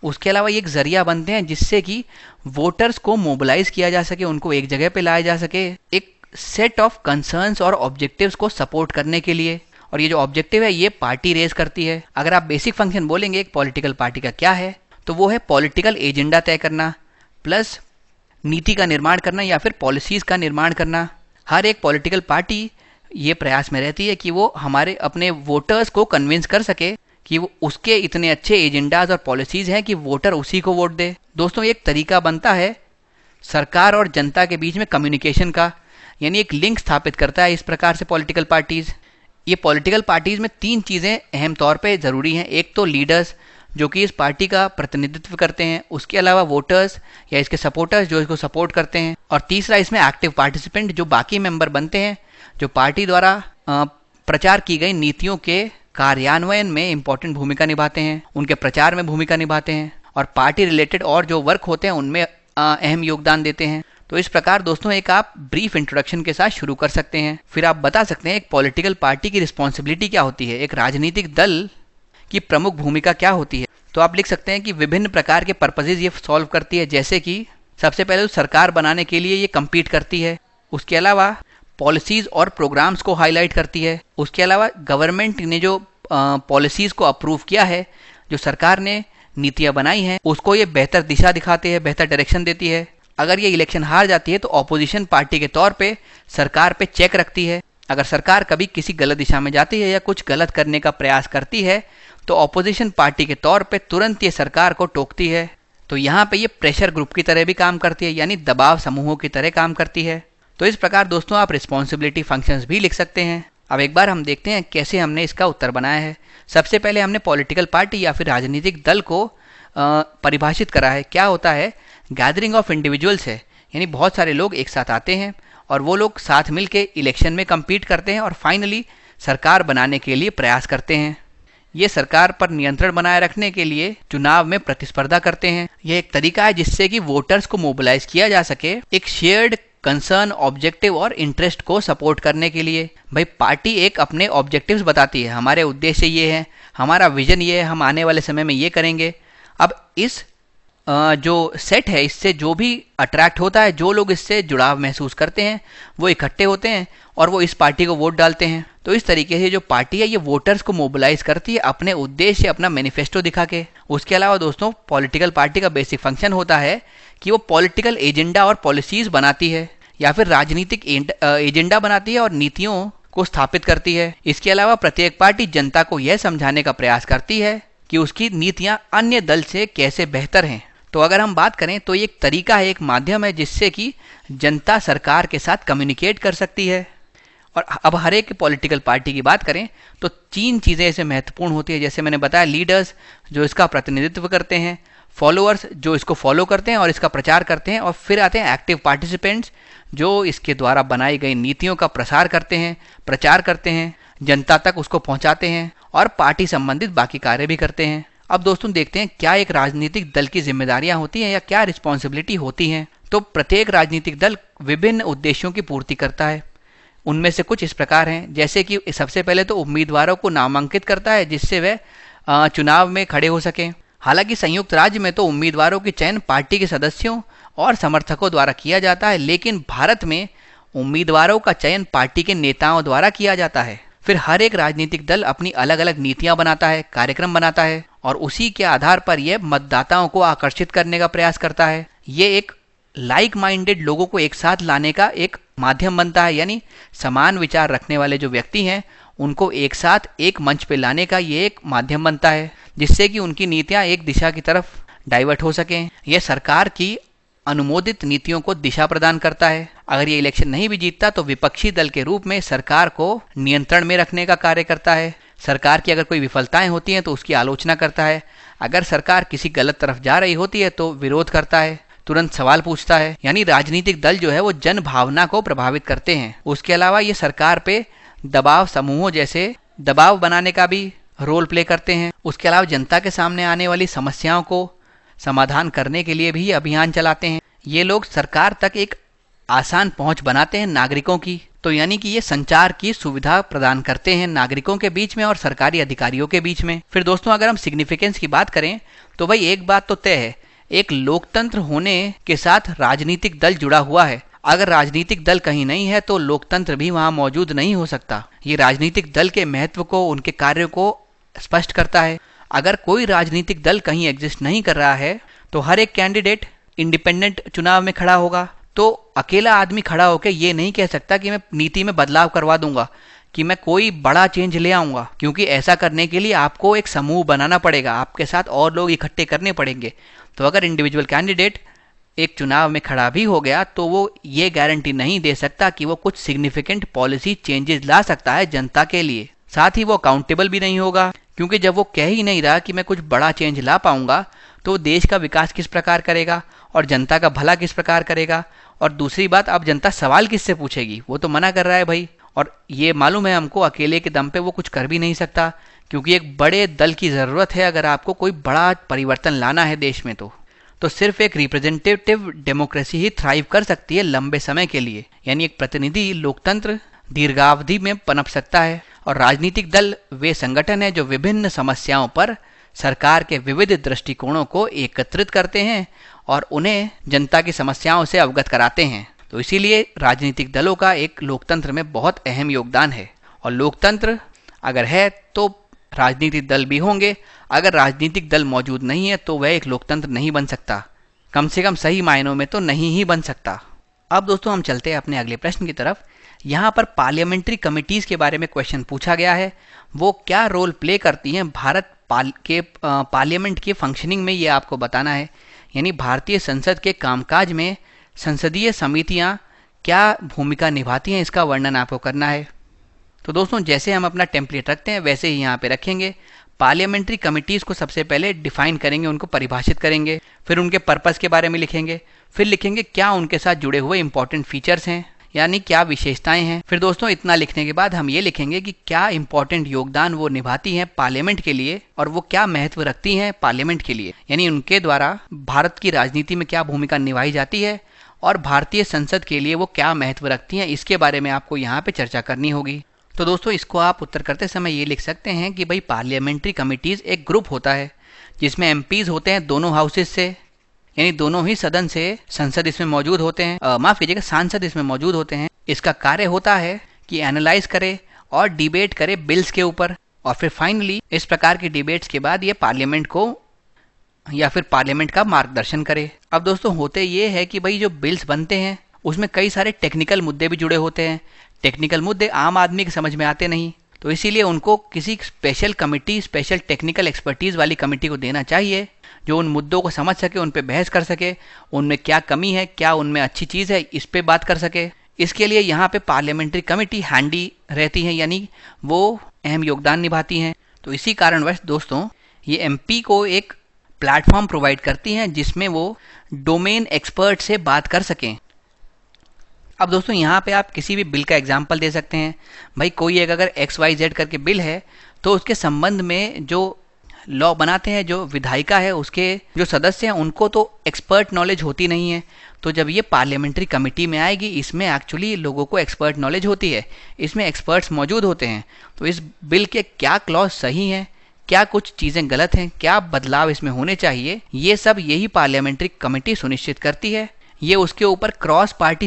उसके अलावा ये एक ज़रिया बनते हैं जिससे कि वोटर्स को मोबिलाइज किया जा सके, उनको एक जगह पे लाया जा सके एक सेट ऑफ कंसर्न्स और ऑब्जेक्टिव्स को सपोर्ट करने के लिए। और ये जो ऑब्जेक्टिव है ये पार्टी रेज करती है। अगर आप बेसिक फंक्शन बोलेंगे एक पॉलिटिकल पार्टी का क्या है, तो वो है पॉलिटिकल एजेंडा तय करना प्लस नीति का निर्माण करना या फिर पॉलिसीज़ का निर्माण करना। हर एक पॉलिटिकल पार्टी ये प्रयास में रहती है कि वो हमारे अपने वोटर्स को कन्विंस कर सके कि वो उसके इतने अच्छे एजेंडाज और पॉलिसीज़ हैं कि वोटर उसी को वोट दे। दोस्तों, एक तरीका बनता है सरकार और जनता के बीच में कम्युनिकेशन का, यानी एक लिंक स्थापित करता है इस प्रकार से पॉलिटिकल पार्टीज़। ये पॉलिटिकल पार्टीज़ में 3 चीज़ें अहम तौर पे ज़रूरी हैं। एक तो लीडर्स जो कि इस पार्टी का प्रतिनिधित्व करते हैं, उसके अलावा वोटर्स या इसके सपोर्टर्स जो इसको सपोर्ट करते हैं, और तीसरा इसमें एक्टिव पार्टिसिपेंट जो बाकी मेंबर बनते हैं, जो पार्टी द्वारा प्रचार की गई नीतियों के कार्यान्वयन में इंपॉर्टेंट भूमिका निभाते हैं, उनके प्रचार में भूमिका निभाते हैं और पार्टी रिलेटेड और जो वर्क होते हैं उनमें अहम योगदान देते हैं। तो इस प्रकार दोस्तों एक आप ब्रीफ इंट्रोडक्शन के साथ शुरू कर सकते हैं। फिर आप बता सकते हैं एक पॉलिटिकल पार्टी की रिस्पॉन्सिबिलिटी क्या होती है, एक राजनीतिक दल की प्रमुख भूमिका क्या होती है। तो आप लिख सकते हैं कि विभिन्न प्रकार के पर्पजेज ये सॉल्व करती है, जैसे कि सबसे पहले तो सरकार बनाने के लिए ये कम्पीट करती है, उसके अलावा पॉलिसीज़ और प्रोग्राम्स को हाईलाइट करती है, उसके अलावा गवर्नमेंट ने जो पॉलिसीज़ को अप्रूव किया है, जो सरकार ने नीतियाँ बनाई हैं, उसको ये बेहतर दिशा दिखाती है, बेहतर डायरेक्शन देती है। अगर ये इलेक्शन हार जाती है तो ऑपोजिशन पार्टी के तौर पे सरकार पे चेक रखती है। अगर सरकार कभी किसी गलत दिशा में जाती है या कुछ गलत करने का प्रयास करती है तो ऑपोजिशन पार्टी के तौर पे तुरंत ये सरकार को टोकती है। तो यहाँ पे ये प्रेशर ग्रुप की तरह भी काम करती है, यानी दबाव समूहों की तरह काम करती है। तो इस प्रकार दोस्तों आप रिस्पॉन्सिबिलिटी फंक्शंस भी लिख सकते हैं। अब एक बार हम देखते हैं कैसे हमने इसका उत्तर बनाया है। सबसे पहले हमने पॉलिटिकल पार्टी या फिर राजनीतिक दल को परिभाषित करा है। क्या होता है, गैदरिंग ऑफ इंडिविजुअल्स है, यानी बहुत सारे लोग एक साथ आते हैं और वो लोग साथ मिल के इलेक्शन में कम्पीट करते हैं और फाइनली सरकार बनाने के लिए प्रयास करते हैं। ये सरकार पर नियंत्रण बनाए रखने के लिए चुनाव में प्रतिस्पर्धा करते हैं। यह एक तरीका है जिससे कि वोटर्स को मोबिलाइज किया जा सके एक शेयर्ड कंसर्न, ऑब्जेक्टिव और इंटरेस्ट को सपोर्ट करने के लिए। भाई पार्टी एक अपने ऑब्जेक्टिव्स बताती है, हमारे उद्देश्य ये है, हमारा विजन ये है, हम आने वाले समय में ये करेंगे। अब इस जो सेट है इससे जो भी अट्रैक्ट होता है, जो लोग इससे जुड़ाव महसूस करते हैं वो इकट्ठे होते हैं और वो इस पार्टी को वोट डालते हैं। तो इस तरीके से जो पार्टी है ये वोटर्स को मोबिलाइज करती है अपने उद्देश्य, अपना मैनिफेस्टो दिखा के। उसके अलावा दोस्तों पॉलिटिकल पार्टी का बेसिक फंक्शन होता है कि वो पॉलिटिकल एजेंडा और पॉलिसीज बनाती है या फिर राजनीतिक एजेंडा बनाती है और नीतियों को स्थापित करती है। इसके अलावा प्रत्येक पार्टी जनता को यह समझाने का प्रयास करती है कि उसकी नीतियां अन्य दल से कैसे बेहतर हैं। तो अगर हम बात करें तो एक तरीका है, एक माध्यम है जिससे कि जनता सरकार के साथ कम्युनिकेट कर सकती है। और अब हर एक पॉलिटिकल पार्टी की बात करें तो 3 चीज़ें इसे महत्वपूर्ण होती है। जैसे मैंने बताया, लीडर्स जो इसका प्रतिनिधित्व करते हैं, फॉलोअर्स जो इसको फॉलो करते हैं और इसका प्रचार करते हैं, और फिर आते हैं एक्टिव पार्टिसिपेंट्स जो इसके द्वारा बनाई गई नीतियों का प्रसार करते हैं, प्रचार करते हैं, जनता तक उसको पहुंचाते हैं और पार्टी संबंधित बाकी कार्य भी करते हैं। अब दोस्तों देखते हैं क्या एक राजनीतिक दल की जिम्मेदारियां होती हैं या क्या रिस्पॉन्सिबिलिटी होती हैं। तो प्रत्येक राजनीतिक दल विभिन्न उद्देश्यों की पूर्ति करता है। उनमें से कुछ इस प्रकार हैं, जैसे कि सबसे पहले तो उम्मीदवारों को नामांकित करता है जिससे वे चुनाव में खड़े हो सकें। हालांकि संयुक्त राज्य में तो उम्मीदवारों के चयन पार्टी के सदस्यों और समर्थकों द्वारा किया जाता है, लेकिन भारत में उम्मीदवारों का चयन पार्टी के नेताओं द्वारा किया जाता है। फिर हर एक राजनीतिक दल अपनी अलग अलग नीतियां बनाता है, कार्यक्रम बनाता है और उसी के आधार पर यह मतदाताओं को आकर्षित करने का प्रयास करता है। ये एक लाइक माइंडेड लोगों को एक साथ लाने का एक माध्यम बनता है, यानी समान विचार रखने वाले जो व्यक्ति हैं उनको एक साथ एक मंच पे लाने का ये एक माध्यम बनता है, जिससे कि उनकी नीतियां एक दिशा की तरफ डाइवर्ट हो सकें। यह सरकार की अनुमोदित नीतियों को दिशा प्रदान करता है। अगर ये इलेक्शन नहीं भी जीतता तो विपक्षी दल के रूप में सरकार को नियंत्रण में रखने का कार्य करता है। सरकार की अगर कोई विफलताएं होती हैं तो उसकी आलोचना करता है। अगर सरकार किसी गलत तरफ जा रही होती है तो विरोध करता है। तुरंत सवाल पूछता है। यानी राजनीतिक दल जो है वो जन भावना को प्रभावित करते हैं। उसके अलावा ये सरकार पे दबाव समूहों जैसे दबाव बनाने का भी रोल प्ले करते हैं। उसके अलावा जनता के सामने आने वाली समस्याओं को समाधान करने के लिए भी अभियान चलाते हैं। ये लोग सरकार तक एक आसान पहुंच बनाते हैं नागरिकों की। तो यानी कि ये संचार की सुविधा प्रदान करते हैं नागरिकों के बीच में और सरकारी अधिकारियों के बीच में। फिर दोस्तों अगर हम सिग्निफिकेंस की बात करें तो भाई एक बात तो तय है, एक लोकतंत्र होने के साथ राजनीतिक दल जुड़ा हुआ है। अगर राजनीतिक दल कहीं नहीं है तो लोकतंत्र भी वहां मौजूद नहीं हो सकता। ये राजनीतिक दल के महत्व को, उनके कार्य को स्पष्ट करता है। अगर कोई राजनीतिक दल कहीं एग्जिस्ट नहीं कर रहा है तो हर एक कैंडिडेट इंडिपेंडेंट चुनाव में खड़ा होगा। तो अकेला आदमी खड़ा होकर ये नहीं कह सकता कि मैं नीति में बदलाव करवा दूंगा, कि मैं कोई बड़ा चेंज ले आऊंगा, क्योंकि ऐसा करने के लिए आपको एक समूह बनाना पड़ेगा, आपके साथ और लोग इकट्ठे करने पड़ेंगे। तो अगर इंडिविजुअल कैंडिडेट एक चुनाव में खड़ा भी हो गया तो वो ये गारंटी नहीं दे सकता कि वो कुछ सिग्निफिकेंट पॉलिसी चेंजेस ला सकता है जनता के लिए। साथ ही वो अकाउंटेबल भी नहीं होगा, क्योंकि जब वो कह ही नहीं रहा कि मैं कुछ बड़ा चेंज ला पाऊंगा तो देश का विकास किस प्रकार करेगा और जनता का भला किस प्रकार करेगा। और दूसरी बात, अब जनता सवाल किससे पूछेगी, वो तो मना कर रहा है भाई। और ये मालूम है हमको अकेले के दम पे वो कुछ कर भी नहीं सकता, क्योंकि एक बड़े दल की ज़रूरत है अगर आपको कोई बड़ा परिवर्तन लाना है देश में। तो सिर्फ एक रिप्रेजेंटेटिव डेमोक्रेसी ही थ्राइव कर सकती है लंबे समय के लिए। यानी एक प्रतिनिधि लोकतंत्र दीर्घावधि में पनप सकता है। और राजनीतिक दल वे संगठन है जो विभिन्न समस्याओं पर सरकार के विविध दृष्टिकोणों को एकत्रित करते हैं और उन्हें जनता की समस्याओं से अवगत कराते हैं। तो इसीलिए राजनीतिक दलों का एक लोकतंत्र में बहुत अहम योगदान है। और लोकतंत्र अगर है तो राजनीतिक दल भी होंगे। अगर राजनीतिक दल मौजूद नहीं है तो वह एक लोकतंत्र नहीं बन सकता, कम से कम सही मायनों में तो नहीं ही बन सकता। अब दोस्तों हम चलते हैं अपने अगले प्रश्न की तरफ। यहाँ पर पार्लियामेंट्री कमिटीज़ के बारे में क्वेश्चन पूछा गया है। वो क्या रोल प्ले करती हैं भारत के पार्लियामेंट के फंक्शनिंग में, ये आपको बताना है। यानी भारतीय संसद के कामकाज में संसदीय समितियाँ क्या भूमिका निभाती हैं, इसका वर्णन आपको करना है। तो दोस्तों जैसे हम अपना टेम्पलेट रखते हैं वैसे ही यहाँ पे रखेंगे। पार्लियामेंट्री कमिटीज़ को सबसे पहले डिफाइन करेंगे, उनको परिभाषित करेंगे, फिर उनके पर्पस के बारे में लिखेंगे, फिर लिखेंगे क्या उनके साथ जुड़े हुए इंपॉर्टेंट फीचर्स हैं, यानी क्या विशेषताएं हैं। फिर दोस्तों इतना लिखने के बाद हम ये लिखेंगे कि क्या इंपॉर्टेंट योगदान वो निभाती हैं पार्लियामेंट के लिए और वो क्या महत्व रखती हैं पार्लियामेंट के लिए, यानी उनके द्वारा भारत की राजनीति में क्या भूमिका निभाई जाती है और भारतीय संसद के लिए वो क्या महत्व रखती हैं, इसके बारे में आपको यहाँ पे चर्चा करनी होगी। तो दोस्तों इसको आप उत्तर करते समय ये लिख सकते हैं कि भाई पार्लियामेंट्री कमिटीज़ एक ग्रुप होता है जिसमें एमपीज़ होते हैं दोनों हाउसेज से, यानी दोनों ही सदन से संसद इसमें मौजूद होते हैं, माफ़ कीजिएगा सांसद इसमें मौजूद होते हैं। इसका कार्य होता है कि एनालाइज करे और डिबेट करे बिल्स के ऊपर, और फिर फाइनली इस प्रकार की डिबेट्स के बाद ये पार्लियामेंट को या फिर पार्लियामेंट का मार्गदर्शन करे। अब दोस्तों होते ये है कि भाई जो बिल्स बनते हैं उसमें कई सारे टेक्निकल मुद्दे भी जुड़े होते हैं। टेक्निकल मुद्दे आम आदमी के समझ में आते नहीं, तो इसीलिए उनको किसी special committee, special technical expertise वाली कमेटी को देना चाहिए जो उन मुद्दों को समझ सके, उन पे बहस कर सके, उनमें क्या कमी है, क्या उनमें अच्छी चीज़ है, इस पे बात कर सके। इसके लिए यहाँ पे पार्लियामेंट्री कमेटी हैंडी रहती है, यानी वो अहम योगदान निभाती हैं। तो इसी कारणवश दोस्तों ये एमपी को एक प्लेटफॉर्म प्रोवाइड करती हैं जिसमें वो डोमेन एक्सपर्ट से बात कर सकें। अब दोस्तों यहाँ पे आप किसी भी बिल का एग्जाम्पल दे सकते हैं। भाई कोई एक अगर XYZ करके बिल है तो उसके संबंध में जो लॉ बनाते हैं, जो विधायिका है, उसके जो सदस्य हैं, उनको तो एक्सपर्ट नॉलेज होती नहीं है। तो जब ये पार्लियामेंट्री कमेटी में आएगी, इसमें एक्चुअली लोगों को एक्सपर्ट नॉलेज होती है, इसमें एक्सपर्ट्स मौजूद होते हैं। तो इस बिल के क्या क्लॉज सही हैं, क्या कुछ चीज़ें गलत हैं, क्या बदलाव इसमें होने चाहिए, ये सब यही पार्लियामेंट्री कमेटी सुनिश्चित करती है। ये उसके ऊपर क्रॉस पार्टी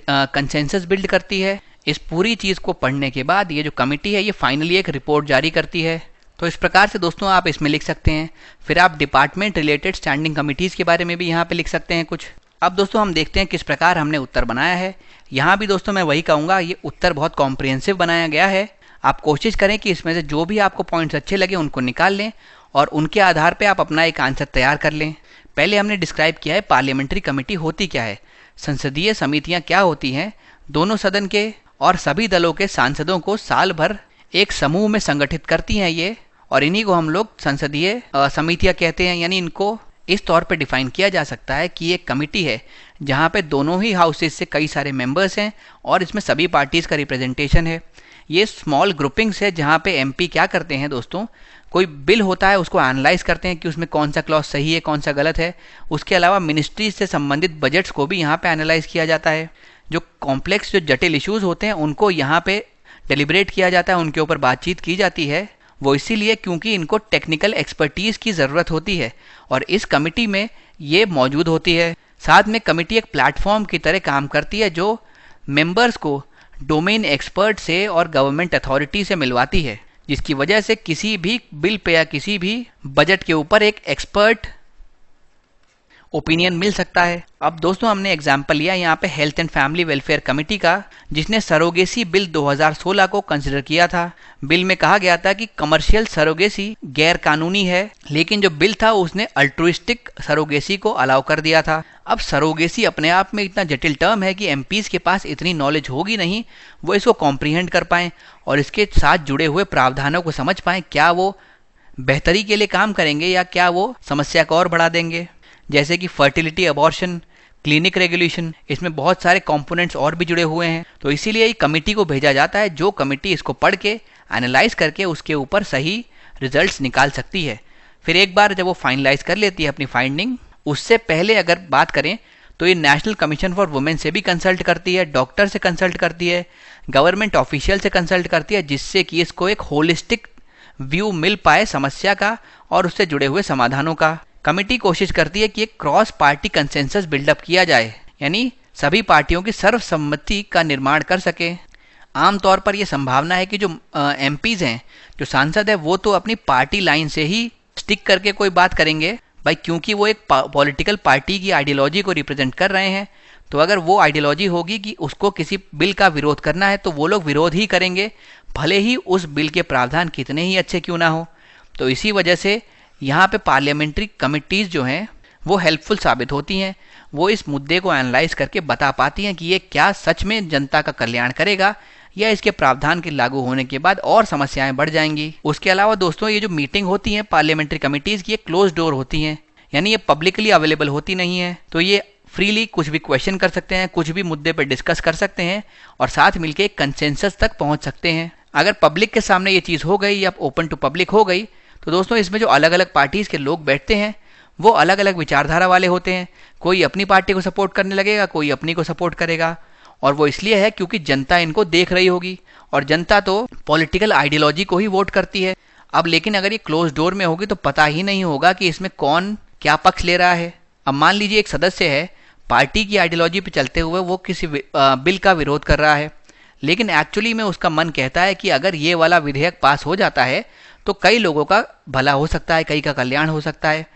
कंसेंसस बिल्ड करती है। इस पूरी चीज़ को पढ़ने के बाद ये जो कमेटी है ये फाइनली एक रिपोर्ट जारी करती है। तो इस प्रकार से दोस्तों आप इसमें लिख सकते हैं। फिर आप डिपार्टमेंट रिलेटेड स्टैंडिंग कमिटीज़ के बारे में भी यहाँ पे लिख सकते हैं कुछ। अब दोस्तों हम देखते हैं किस प्रकार हमने उत्तर बनाया है। यहाँ भी दोस्तों मैं वही कहूँगा, ये उत्तर बहुत कॉम्प्रिहेंसिव बनाया गया है। आप कोशिश करें कि इसमें से जो भी आपको पॉइंट्स अच्छे लगे उनको निकाल लें और उनके आधार पर आप अपना एक आंसर तैयार कर लें। पहले हमने डिस्क्राइब किया है पार्लियामेंट्री कमेटी होती क्या है, संसदीय समितियां क्या होती हैं, दोनों सदन के और सभी दलों के सांसदों को साल भर एक समूह में संगठित करती हैं ये, और इन्हीं को हम लोग संसदीय समितियां कहते हैं। यानी इनको इस तौर पे डिफाइन किया जा सकता है कि एक कमिटी है जहाँ पे दोनों ही हाउसेस से कई सारे मेंबर्स हैं और इसमें सभी पार्टीज़ का रिप्रेजेंटेशन है। ये स्मॉल ग्रुपिंग्स है जहाँ पे एमपी क्या करते हैं दोस्तों, कोई बिल होता है उसको एनालाइज करते हैं कि उसमें कौन सा क्लॉज सही है कौन सा गलत है। उसके अलावा मिनिस्ट्री से संबंधित बजट्स को भी यहाँ पे एनालाइज किया जाता है। जो कॉम्प्लेक्स जो जटिल इश्यूज़ होते हैं उनको यहाँ पे डेलिब्रेट किया जाता है, उनके ऊपर बातचीत की जाती है। वो इसीलिए क्योंकि इनको टेक्निकल एक्सपर्टीज़ की ज़रूरत होती है और इस कमिटी में ये मौजूद होती है। साथ में कमिटी एक प्लेटफॉर्म की तरह काम करती है जो मेंबर्स को डोमेन एक्सपर्ट से और गवर्नमेंट अथॉरिटी से मिलवाती है, जिसकी वजह से किसी भी बिल पे या किसी भी बजट के ऊपर एक एक्सपर्ट ओपिनियन मिल सकता है। अब दोस्तों हमने एग्जाम्पल लिया यहाँ पे health and family welfare committee का, जिसने सरोगेसी बिल 2016 को कंसिडर किया था। बिल में कहा गया था कि कमर्शियल सरोगेसी गैर कानूनी है, लेकिन जो बिल था उसने अल्ट्रुइस्टिक सरोगेसी को अलाउ कर दिया था। अब सरोगेसी अपने आप में इतना जटिल टर्म है कि एमपीज़ के पास इतनी नॉलेज होगी नहीं वो इसको कॉम्प्रीहेंड कर पाएँ और इसके साथ जुड़े हुए प्रावधानों को समझ पाएँ। क्या वो बेहतरी के लिए काम करेंगे या क्या वो समस्या को और बढ़ा देंगे। जैसे कि फर्टिलिटी अबॉर्शन, क्लिनिक रेगुलेशन, इसमें बहुत सारे कंपोनेंट्स और भी जुड़े हुए हैं। तो इसीलिए कमेटी को भेजा जाता है जो कमेटी इसको पढ़ के एनालाइज करके उसके ऊपर सही रिजल्ट्स निकाल सकती है। फिर एक बार जब वो फाइनलाइज कर लेती है अपनी फाइंडिंग, उससे पहले अगर बात करें तो ये नेशनल कमीशन फॉर वुमेन से भी कंसल्ट करती है, डॉक्टर से कंसल्ट करती है, गवर्नमेंट ऑफिशियल से कंसल्ट करती है, जिससे कि इसको एक होलिस्टिक व्यू मिल पाए समस्या का और उससे जुड़े हुए समाधानों का। कमेटी कोशिश करती है कि एक क्रॉस पार्टी कंसेंसस बिल्डअप किया जाए, यानी सभी पार्टियों की सर्वसम्मति का निर्माण कर सके। आमतौर पर यह संभावना है कि जो एमपीज़ हैं, जो सांसद है, वो तो अपनी पार्टी लाइन से ही स्टिक करके कोई बात करेंगे भाई, क्योंकि वो एक पॉलिटिकल पार्टी की आइडियोलॉजी को रिप्रेजेंट कर रहे हैं। तो अगर वो आइडियोलॉजी होगी कि उसको किसी बिल का विरोध करना है तो वो लोग विरोध ही करेंगे, भले ही उस बिल के प्रावधान कितने ही अच्छे क्यों ना हो। तो इसी वजह से यहाँ पे पार्लियामेंट्री कमिटीज़ जो हैं वो हेल्पफुल साबित होती हैं। वो इस मुद्दे को एनालाइज करके बता पाती हैं कि ये क्या सच में जनता का कल्याण करेगा या इसके प्रावधान के लागू होने के बाद और समस्याएं बढ़ जाएंगी। उसके अलावा दोस्तों ये जो मीटिंग होती हैं पार्लियामेंट्री कमिटीज़ की, ये क्लोज डोर होती हैं, यानी ये पब्लिकली अवेलेबल होती नहीं है। तो ये फ्रीली कुछ भी क्वेश्चन कर सकते हैं, कुछ भी मुद्दे पर डिस्कस कर सकते हैं और साथ मिलकर एक कंसेंसस तक पहुँच सकते हैं। अगर पब्लिक के सामने ये चीज़ हो गई या ओपन टू पब्लिक हो गई तो दोस्तों इसमें जो अलग अलग पार्टीज़ के लोग बैठते हैं वो अलग अलग विचारधारा वाले होते हैं। कोई अपनी पार्टी को सपोर्ट करने लगेगा, कोई अपनी को सपोर्ट करेगा, और वो इसलिए है क्योंकि जनता इनको देख रही होगी और जनता तो पॉलिटिकल आइडियोलॉजी को ही वोट करती है। अब लेकिन अगर ये क्लोज डोर में होगी तो पता ही नहीं होगा कि इसमें कौन क्या पक्ष ले रहा है। अब मान लीजिए एक सदस्य है, पार्टी की आइडियोलॉजी पे चलते हुए वो किसी बिल का विरोध कर रहा है, लेकिन एक्चुअली में उसका मन कहता है कि अगर ये वाला विधेयक पास हो जाता है तो कई लोगों का भला हो सकता है, कई का कल्याण हो सकता है।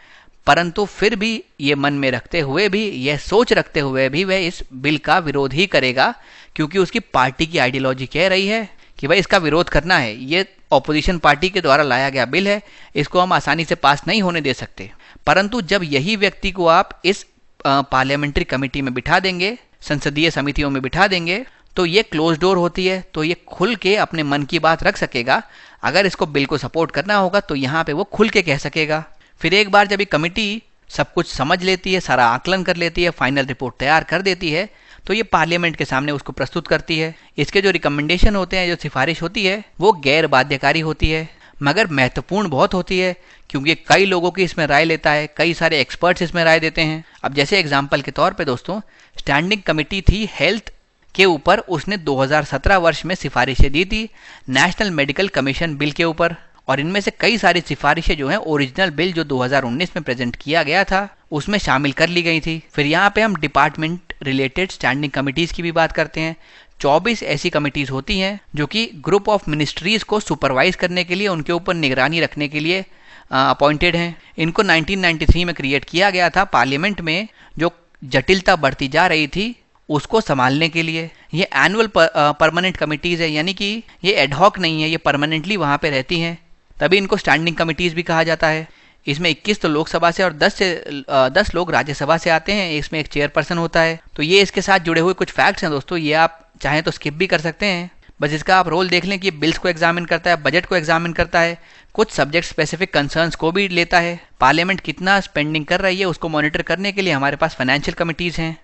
परंतु फिर भी ये मन में रखते हुए भी, यह सोच रखते हुए भी वह इस बिल का विरोध ही करेगा, क्योंकि उसकी पार्टी की आइडियोलॉजी कह रही है कि भाई इसका विरोध करना है, ये ऑपोजिशन पार्टी के द्वारा लाया गया बिल है, इसको हम आसानी से पास नहीं होने दे सकते। परंतु जब यही व्यक्ति को आप इस पार्लियामेंट्री कमेटी में बिठा देंगे, संसदीय समितियों में बिठा देंगे, तो ये क्लोज डोर होती है, तो ये खुल के अपने मन की बात रख सकेगा। अगर इसको बिल को सपोर्ट करना होगा तो यहाँ पे वो खुल के कह सकेगा। फिर एक बार जब ये कमेटी सब कुछ समझ लेती है, सारा आकलन कर लेती है, फाइनल रिपोर्ट तैयार कर देती है, तो ये पार्लियामेंट के सामने उसको प्रस्तुत करती है। इसके जो रिकमेंडेशन होते हैं, जो सिफारिश होती है, वो गैर बाध्यकारी होती है, मगर महत्वपूर्ण बहुत होती है, क्योंकि कई लोगों की इसमें राय लेता है, कई सारे एक्सपर्ट्स इसमें राय देते हैं। अब जैसे एग्जाम्पल के तौर पर दोस्तों, स्टैंडिंग कमेटी थी हेल्थ के ऊपर, उसने 2017 वर्ष में सिफारिशें दी थी नेशनल मेडिकल कमीशन बिल के ऊपर, और इनमें से कई सारी सिफारिशें जो हैं ओरिजिनल बिल जो 2019 में प्रेजेंट किया गया था उसमें शामिल कर ली गई थी। फिर यहाँ पे हम डिपार्टमेंट रिलेटेड स्टैंडिंग कमिटीज़ की भी बात करते हैं। 24 ऐसी कमिटीज़ होती हैं जो कि ग्रुप ऑफ मिनिस्ट्रीज़ को सुपरवाइज करने के लिए, उनके ऊपर निगरानी रखने के लिए अपॉइंटेड हैं। इनको 1993 में क्रिएट किया गया था पार्लियामेंट में, जो जटिलता बढ़ती जा रही थी उसको संभालने के लिए। ये एनुअल परमानेंट कमिटीज़ है, यानी कि ये एडहॉक नहीं है, ये परमानेंटली वहाँ पे रहती हैं, तभी इनको स्टैंडिंग कमिटीज़ भी कहा जाता है। इसमें 21 तो लोकसभा से और 10 लोग राज्यसभा से आते हैं। इसमें एक चेयरपर्सन होता है। तो ये इसके साथ जुड़े हुए कुछ फैक्ट्स हैं दोस्तों, ये आप चाहें तो स्किप भी कर सकते हैं, बस इसका आप रोल देख लें कि बिल्स को एग्जामिन करता है, बजट को एग्जामिन करता है, कुछ सब्जेक्ट स्पेसिफिक कंसर्न्स को भी लेता है, पार्लियामेंट कितना स्पेंडिंग कर रही है उसको मॉनिटर करने के लिए हमारे पास फाइनेंशियल कमिटीज़ हैं।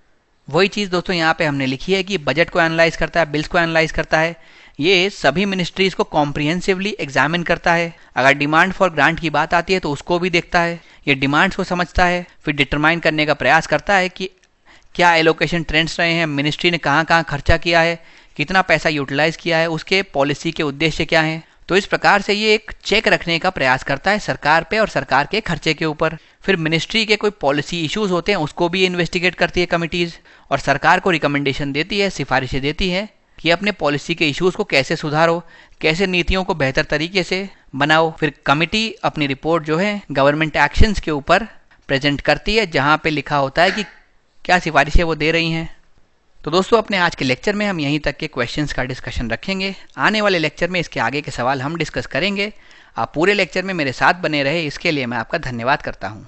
वही चीज़ दोस्तों यहाँ पे हमने लिखी है कि बजट को एनालाइज करता है, बिल्स को एनालाइज करता है, ये सभी मिनिस्ट्रीज को कॉम्प्रिहेंसिवली एग्जामिन करता है। अगर डिमांड फॉर ग्रांट की बात आती है तो उसको भी देखता है, ये डिमांड्स को समझता है, फिर डिटरमाइन करने का प्रयास करता है कि क्या एलोकेशन ट्रेंड्स रहे हैं, मिनिस्ट्री ने कहाँ कहाँ खर्चा किया है, कितना पैसा यूटिलाइज किया है, उसके पॉलिसी के उद्देश्य क्या हैं। तो इस प्रकार से ये एक चेक रखने का प्रयास करता है सरकार पे और सरकार के खर्चे के ऊपर। फिर मिनिस्ट्री के कोई पॉलिसी इश्यूज होते हैं उसको भी इन्वेस्टिगेट करती है कमिटीज़, और सरकार को रिकमेंडेशन देती है, सिफारिशें देती है कि अपने पॉलिसी के इश्यूज को कैसे सुधारो, कैसे नीतियों को बेहतर तरीके से बनाओ। फिर कमिटी अपनी रिपोर्ट जो है गवर्नमेंट एक्शंस के ऊपर प्रेजेंट करती है, जहाँ पे लिखा होता है कि क्या सिफारिशें वो दे रही हैं। तो दोस्तों अपने आज के लेक्चर में हम यहीं तक के क्वेश्चंस का डिस्कशन रखेंगे। आने वाले लेक्चर में इसके आगे के सवाल हम डिस्कस करेंगे। आप पूरे लेक्चर में मेरे साथ बने रहे इसके लिए मैं आपका धन्यवाद करता हूँ।